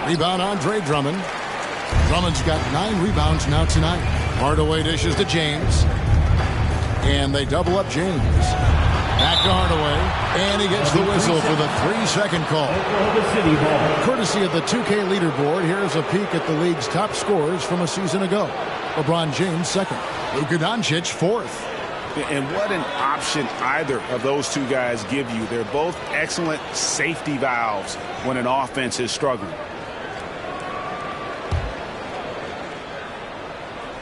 Rebound Andre Drummond. Drummond's got 9 rebounds now tonight. Hardaway dishes to James. And they double up James. Back to Hardaway. And he gets the whistle for the 3-second call. Courtesy of the 2K leaderboard, here's a peek at the league's top scorers from a season ago. LeBron James second. Luka Doncic fourth. And what an option either of those two guys give you. They're both excellent safety valves when an offense is struggling.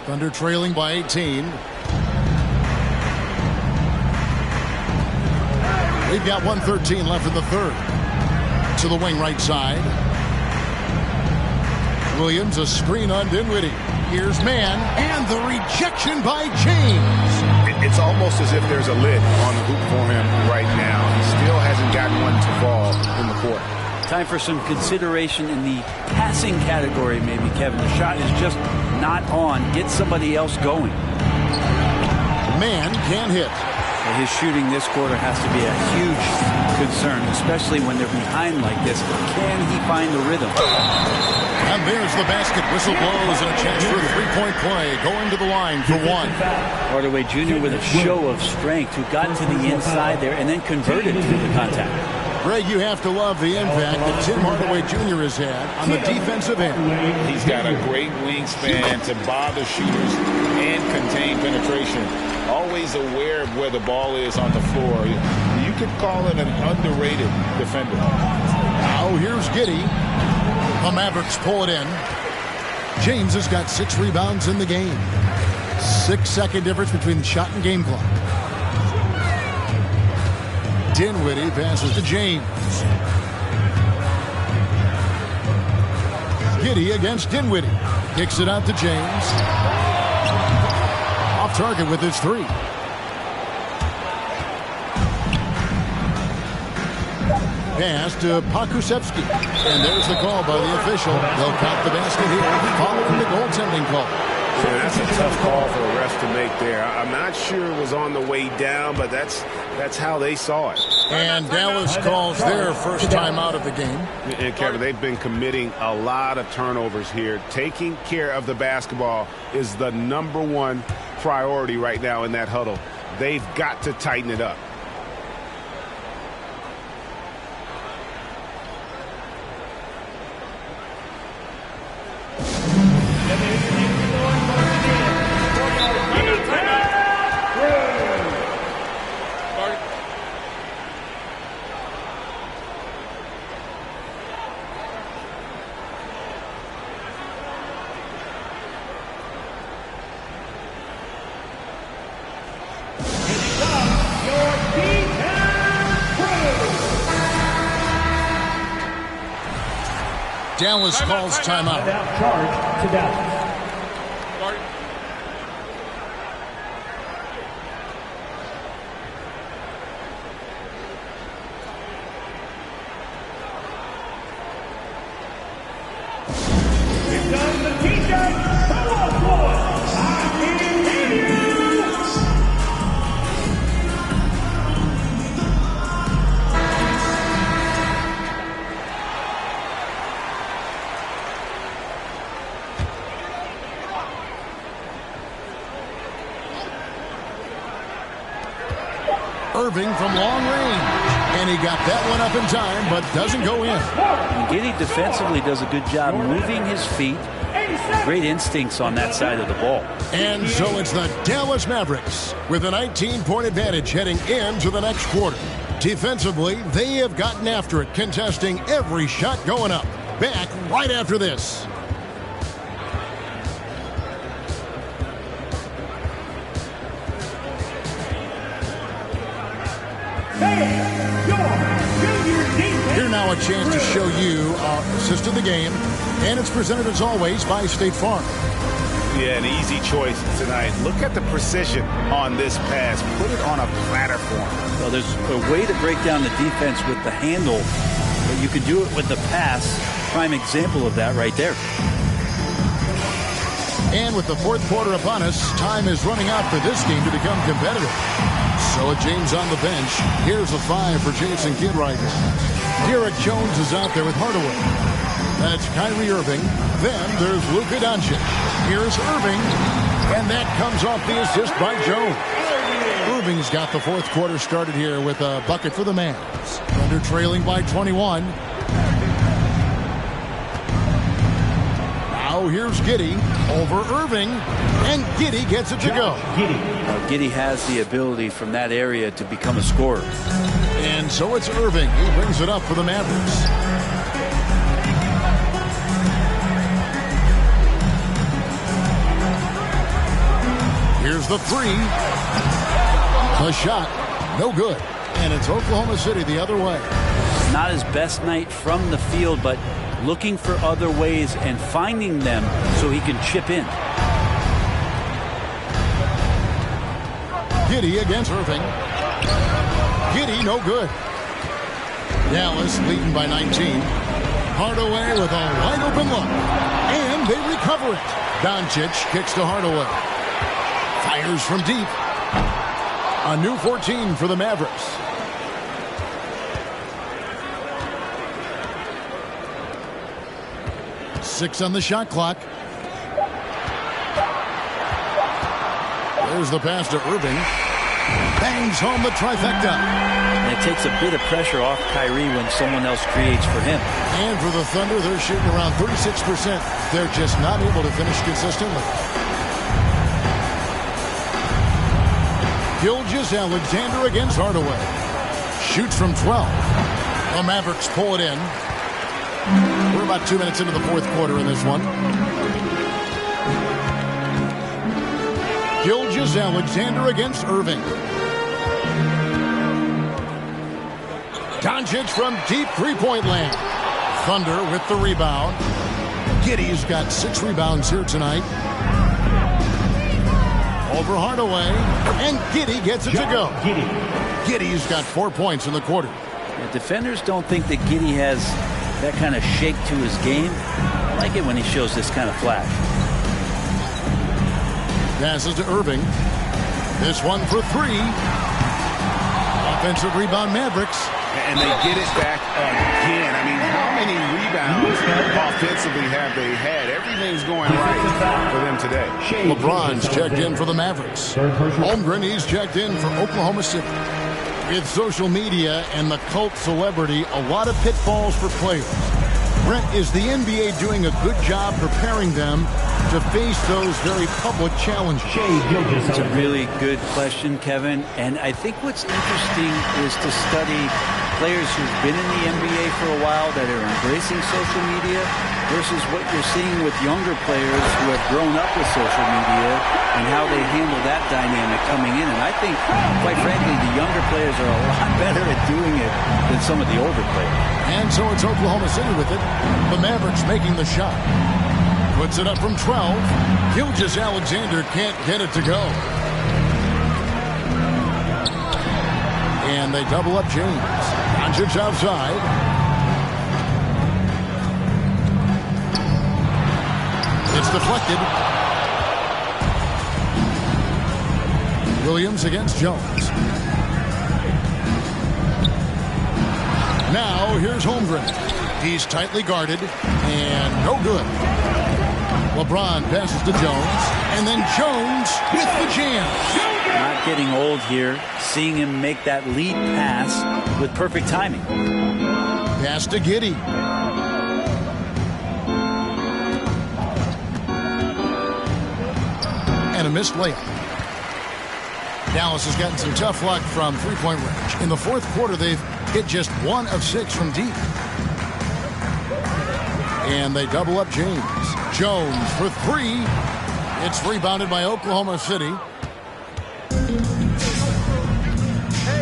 Thunder trailing by 18. We've got 1:13 left in the third. To the wing right side. Williams, a screen on Dinwiddie. Here's Mann, and the rejection by James. It's almost as if there's a lid on the hoop for him right now. He still hasn't gotten one to fall in the court. Time for some consideration in the passing category, maybe, Kevin. The shot is just not on. Get somebody else going. Mann can't hit. His shooting this quarter has to be a huge concern, especially when they're behind like this. Can he find the rhythm? And there's the basket. Whistle blows and a chance for a three-point play. Going to the line for 1. Hardaway Jr. with a show of strength, who got to the inside there and then converted to the contact. Greg, you have to love the impact that Tim Hardaway Jr. has had on the defensive end. He's got a great wingspan to bother shooters and contain penetration. Always aware of where the ball is on the floor. You could call it an underrated defender. Now here's Giddey. The Mavericks pull it in. James has got 6 rebounds in the game. 6-second difference between the shot and game clock. Dinwiddie passes to James. Giddey against Dinwiddie. Kicks it out to James. Off target with his 3. Pass to Pokusevski. And there's the call by the official. They'll count the basket here, following the goaltending call. Yeah, that's a tough call for the refs to make there. I'm not sure it was on the way down, but that's how they saw it. And Dallas calls their first time out of the game. And Kevin, they've been committing a lot of turnovers here. Taking care of the basketball is the #1 priority right now in that huddle. They've got to tighten it up. Dallas calls timeout. Timeout charge to Dallas. Irving from long range. And he got that one up in time, but doesn't go in. And Giddey defensively does a good job moving his feet. Great instincts on that side of the ball. And so it's the Dallas Mavericks with a 19-point advantage heading into the next quarter. Defensively, they have gotten after it, contesting every shot going up. Back right after this. Here now a chance to show you our assist of the game, and it's presented as always by State Farm. Yeah, an easy choice tonight. Look at the precision on this pass. Put it on a platter form. Well, there's a way to break down the defense with the handle, but you can do it with the pass. Prime example of that right there. And with the fourth quarter upon us, time is running out for this game to become competitive. So with James on the bench, here's a 5 for Jason Kidd right now. Derek Jones is out there with Hardaway. That's Kyrie Irving. Then there's Luka Doncic. Here's Irving. And that comes off the assist by Jones. Irving's got the fourth quarter started here with a bucket for the Mavs. Thunder trailing by 21. Now here's Giddey over Irving. And Giddey gets it to go. Giddey has the ability from that area to become a scorer. And so it's Irving. He brings it up for the Mavericks. Here's the three. The shot. No good. And it's Oklahoma City the other way. Not his best night from the field, but looking for other ways and finding them so he can chip in. Giddey against Irving. Giddey, no good. Dallas leading by 19. Hardaway with a wide open look. And they recover it. Doncic kicks to Hardaway. Fires from deep. A new 14 for the Mavericks. Six on the shot clock. There's the pass to Irving. Bangs home the trifecta. And it takes a bit of pressure off Kyrie when someone else creates for him. And for the Thunder, they're shooting around 36%. They're just not able to finish consistently. Gilgeous-Alexander against Hardaway. Shoots from 12. The Mavericks pull it in. We're about 2 minutes into the fourth quarter in this one. Gilgeous-Alexander against Irving. Doncic from deep three-point land. Thunder with the rebound. Giddey's got 6 rebounds here tonight. Over Hardaway. And Giddey gets it to go. Giddey's got 4 points in the quarter. Yeah, defenders don't think that Giddey has that kind of shake to his game. I like it when he shows this kind of flash. Passes to Irving. This one for 3. Offensive rebound Mavericks. And they get it back again. I mean, how many rebounds offensively have they had? Everything's going right for them today. LeBron's checked in for the Mavericks. Holmgren, he's checked in for Oklahoma City. With social media and the cult celebrity, a lot of pitfalls for players. Brent, is the NBA doing a good job preparing them to face those very public challenges? It's a really good question, Kevin. And I think what's interesting is to study players who've been in the NBA for a while that are embracing social media versus what you're seeing with younger players who have grown up with social media and how they handle that dynamic coming in. And I think, quite frankly, the younger players are a lot better at doing it than some of the older players. And so it's Oklahoma City with it. The Mavericks making the shot. Puts it up from 12. Gilgeous-Alexander can't get it to go. And they double up James. Doncic outside. It's deflected. Williams against Jones. Now here's Holmgren. He's tightly guarded and no good. LeBron passes to Jones, and then Jones with the jam. Not getting old here, seeing him make that lead pass with perfect timing. Pass to Giddey. And a missed layup. Dallas has gotten some tough luck from three-point range. In the fourth quarter, they've hit just 1 of 6 from deep. And they double up James. Jones for 3. It's rebounded by Oklahoma City.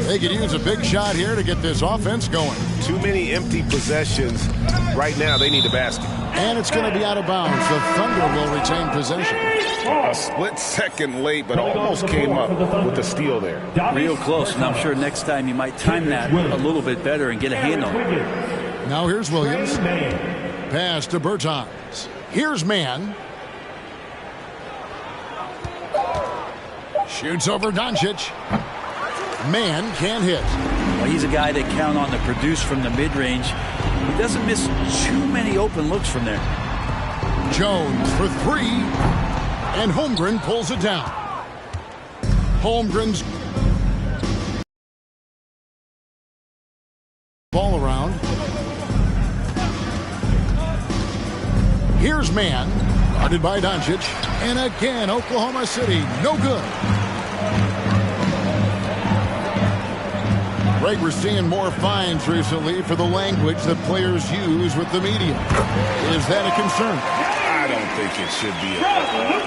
They could use a big shot here to get this offense going. Too many empty possessions. Right now, they need a basket. And it's going to be out of bounds. The Thunder will retain possession. A split second late, but almost came up with the steal there. Real close, and I'm sure next time you might time that a little bit better and get a hand on it. Now here's Williams. Pass to Bertans. Here's Mann. Shoots over Doncic. Mann can't hit. Well, he's a guy they count on to produce from the mid-range. He doesn't miss too many open looks from there. Jones for 3. And Holmgren pulls it down. Holmgren's ball around. Here's Mann, guarded by Doncic. And again, Oklahoma City, no good. Greg, we're seeing more fines recently for the language that players use with the media. Is that a concern? I don't think it should be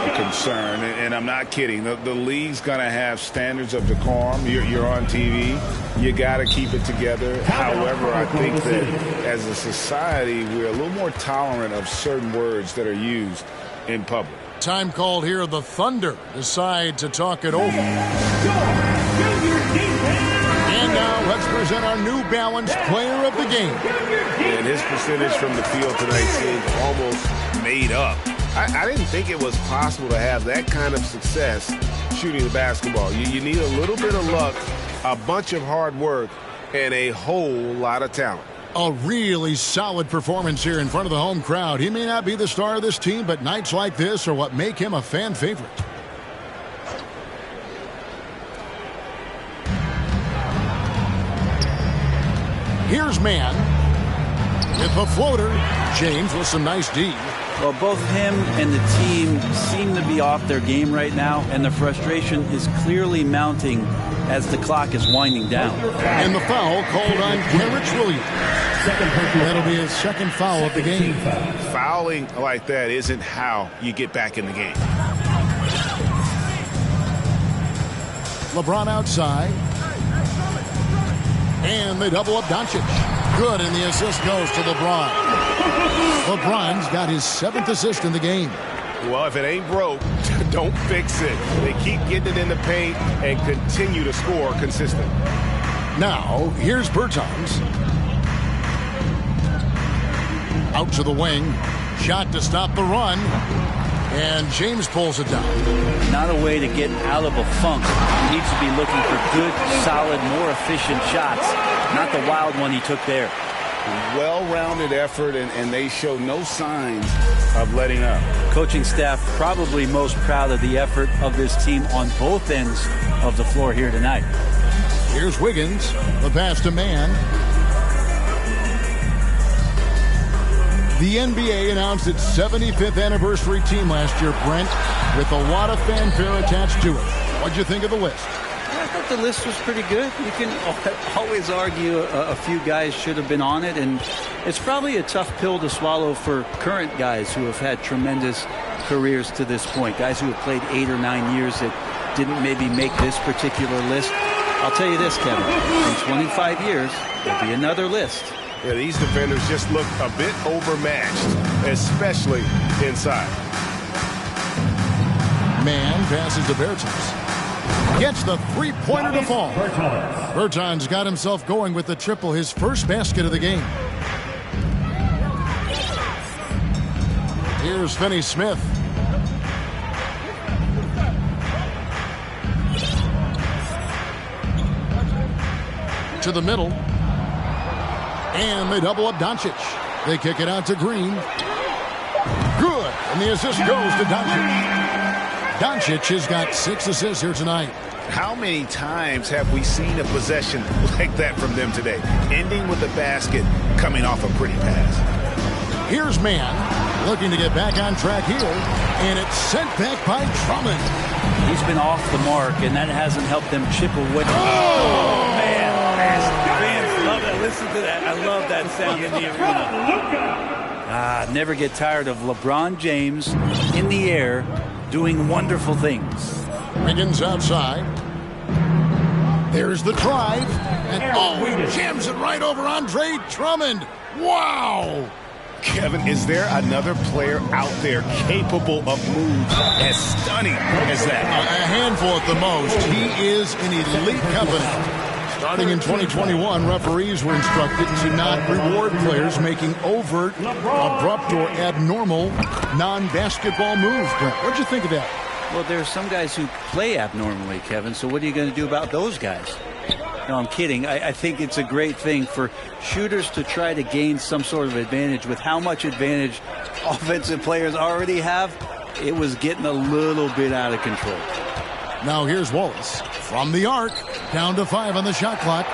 a concern, and I'm not kidding. The league's going to have standards of decorum. You're on TV. You got to keep it together. However, I think that as a society, we're a little more tolerant of certain words that are used in public. Time called here. The Thunder decide to talk it over. And now let's present our New Balance player of the game. And his percentage from the field tonight seemed almost made up. I didn't think it was possible to have that kind of success shooting the basketball. You need a little bit of luck, a bunch of hard work, and a whole lot of talent. A really solid performance here in front of the home crowd. He may not be the star of this team, but nights like this are what make him a fan favorite. Here's Mann with the floater. James with some nice D. Well, both him and the team seem to be off their game right now, and the frustration is clearly mounting as the clock is winding down. And the foul called on Kenrich Williams. That'll be his second foul of the game. Fouling like that isn't how you get back in the game. LeBron outside. And they double up Doncic. Good, and the assist goes to LeBron. LeBron's got his 7th assist in the game. Well, if it ain't broke, don't fix it. They keep getting it in the paint and continue to score consistently. Now, here's Bertans. Out to the wing. Shot to stop the run. And James pulls it down. Not a way to get out of a funk. He needs to be looking for good, solid, more efficient shots. Not the wild one he took there. Well-rounded effort, and they show no signs of letting up. Coaching staff probably most proud of the effort of this team on both ends of the floor here tonight. Here's Wiggins. The pass to Mann. The NBA announced its 75th anniversary team last year, Brent, with a lot of fanfare attached to it. What'd you think of the list? I thought the list was pretty good. You can always argue a few guys should have been on it, and it's probably a tough pill to swallow for current guys who have had tremendous careers to this point, guys who have played 8 or 9 years that didn't maybe make this particular list. I'll tell you this, Kevin, in 25 years, there'll be another list. Yeah, these defenders just look a bit overmatched, especially inside. Man passes to Bertans. Gets the three-pointer to fall. Bertans got himself going with the triple, his first basket of the game. Here's Finney-Smith. To the middle. And they double up Doncic. They kick it out to Green. Good. And the assist goes to Doncic. Doncic has got 6 assists here tonight. How many times have we seen a possession like that from them today? Ending with a basket, coming off a pretty pass. Here's Mann looking to get back on track here. And it's sent back by Drummond. He's been off the mark, and that hasn't helped them chip away. Oh, man. Fans love that. Listen to that. I love that sound in the arena. Never get tired of LeBron James in the air doing wonderful things. Wiggins outside. There's the drive. And he jams it right over Andre Drummond. Wow. Kevin, is there another player out there capable of moves as stunning as that? A handful at the most. He is an elite company. Starting in 2021, referees were instructed to not reward players making overt, abrupt, or abnormal non-basketball moves. Brent, what'd you think of that? Well, there are some guys who play abnormally, Kevin, so what are you going to do about those guys? No, I'm kidding. I think it's a great thing for shooters to try to gain some sort of advantage. With how much advantage offensive players already have, it was getting a little bit out of control. Now here's Wallace from the arc, down to 5 on the shot clock.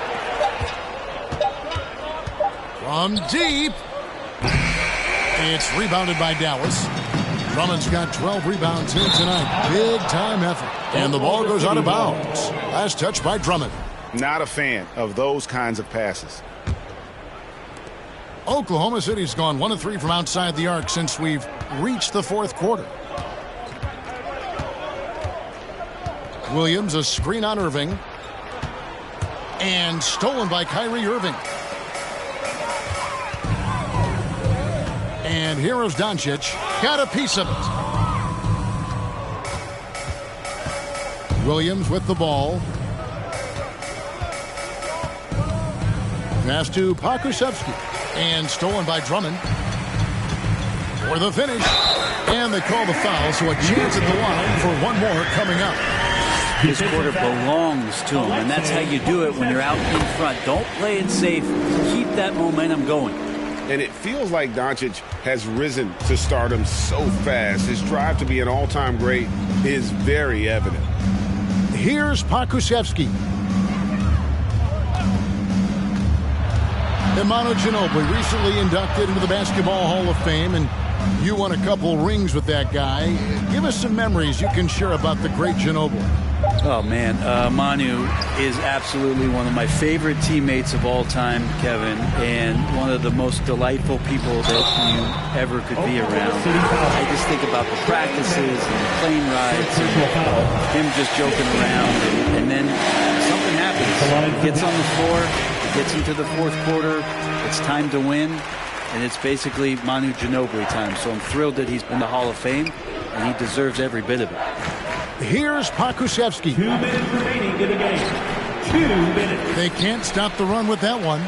From deep. It's rebounded by Dallas. Drummond's got 12 rebounds here tonight. Big time effort. And the ball goes out of bounds. Last touch by Drummond. Not a fan of those kinds of passes. Oklahoma City's gone 1 of 3 from outside the arc since we've reached the fourth quarter. Williams, a screen on Irving. And stolen by Kyrie Irving. And here's Doncic. Got a piece of it. Williams with the ball. Pass to Pokusevski. And stolen by Drummond. For the finish. And they call the foul, so a chance at the line for one more coming up. This quarter belongs to him, and that's how you do it when you're out in front. Don't play it safe. Keep that momentum going. And it feels like Doncic has risen to stardom so fast. His drive to be an all-time great is very evident. Here's Pokusevski. Manu Ginobili, recently inducted into the Basketball Hall of Fame, and you won a couple rings with that guy. Give us some memories you can share about the great Ginobili. Oh, man. Manu is absolutely one of my favorite teammates of all time, Kevin, and one of the most delightful people that you ever could be around. I just think about the practices and the plane rides and him just joking around, and then something happens. He gets on the floor, he gets into the fourth quarter, it's time to win, and it's basically Manu Ginobili time. So I'm thrilled that he's in the Hall of Fame, and he deserves every bit of it. Here's Pokusevski. 2 minutes remaining in the game. 2 minutes. They can't stop the run with that one.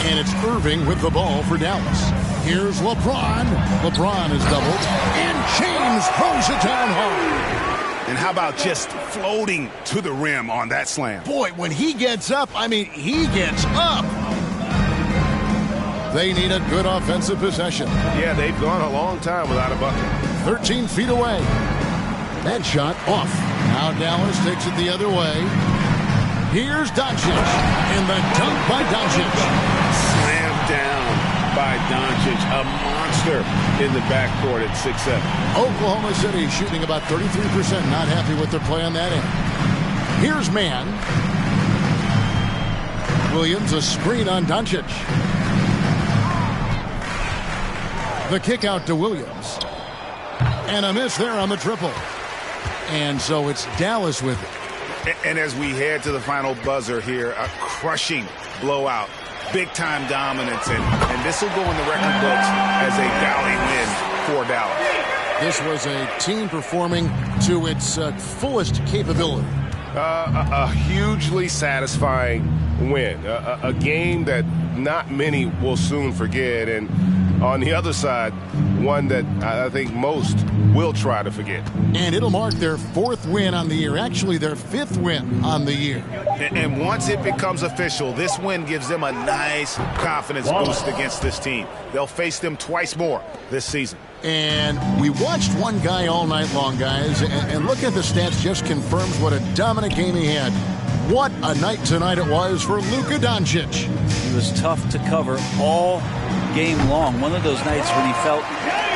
And it's Irving with the ball for Dallas. Here's LeBron. LeBron is doubled. And James throws it down hard. And how about just floating to the rim on that slam? Boy, when he gets up, he gets up. They need a good offensive possession. Yeah, they've gone a long time without a bucket. 13 feet away. That shot off. Now Dallas takes it the other way. Here's Doncic. And the dunk by Doncic. Slammed down by Doncic. A monster in the backcourt at 6'7". Oklahoma City shooting about 33%. Not happy with their play on that end. Here's man. Williams, a screen on Doncic. The kick out to Williams. And a miss there on the triple. And so it's Dallas with it. And as we head to the final buzzer here, a crushing blowout. Big-time dominance, and this will go in the record books as a valley win for Dallas. This was a team performing to its fullest capability. A hugely satisfying win. A game that not many will soon forget. And on the other side, one that I think most will try to forget. And it'll mark their 4th win on the year. Actually, their 5th win on the year. And once it becomes official, this win gives them a nice confidence boost against this team. They'll face them twice more this season. And we watched one guy all night long, guys, and look at the stats, just confirms what a dominant game he had. What a night tonight it was for Luka Doncic. He was tough to cover all game long. One of those nights when he felt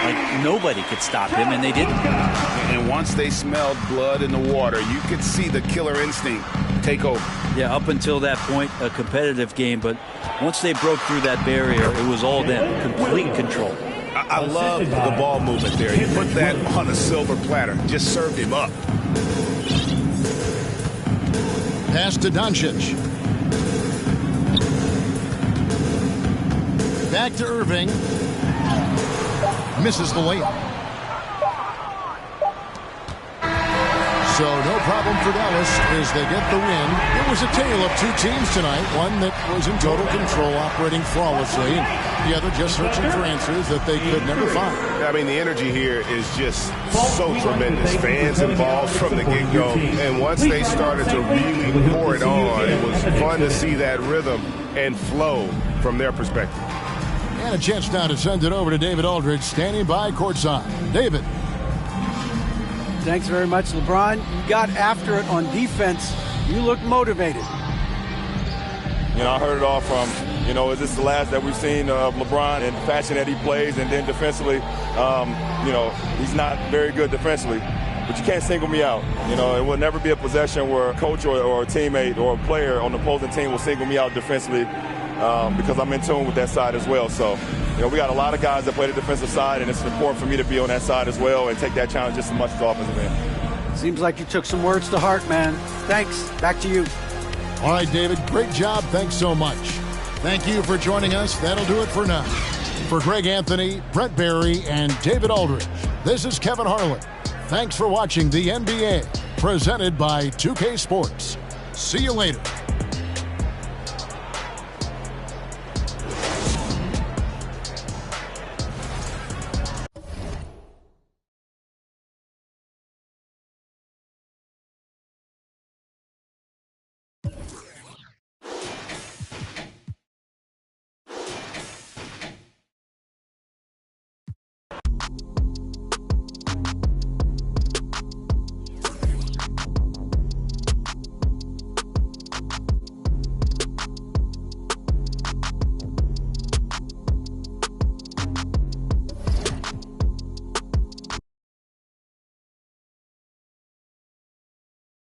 like nobody could stop him, and they didn't. And once they smelled blood in the water, you could see the killer instinct take over. Yeah, up until that point, a competitive game, but once they broke through that barrier, it was all them, complete control. I love the ball movement there. He put that on a silver platter, just served him up. Pass to Doncic. Back to Irving. Misses the layup. So no problem for Dallas as they get the win. It was a tale of two teams tonight. One that was in total control, operating flawlessly, and the other just searching for answers that they could never find. I mean, the energy here is just so tremendous. Fans involved from the get-go. And once they started to really pour it on, it was fun to see that rhythm and flow from their perspective. And a chance now to send it over to David Aldridge, standing by courtside. David. Thanks very much, LeBron. You got after it on defense. You look motivated. You know, I heard it all from, is this the last that we've seen of LeBron and the fashion that he plays? And then defensively, he's not very good defensively. But you can't single me out. It will never be a possession where a coach or a teammate or a player on the opposing team will single me out defensively because I'm in tune with that side as well. So, we got a lot of guys that play the defensive side, and it's important for me to be on that side as well and take that challenge just as much as the offensive end. Seems like you took some words to heart, man. Thanks. Back to you. All right, David, great job. Thanks so much. Thank you for joining us. That'll do it for now. For Greg Anthony, Brett Barry, and David Aldridge, this is Kevin Harlan. Thanks for watching the NBA, presented by 2K Sports. See you later.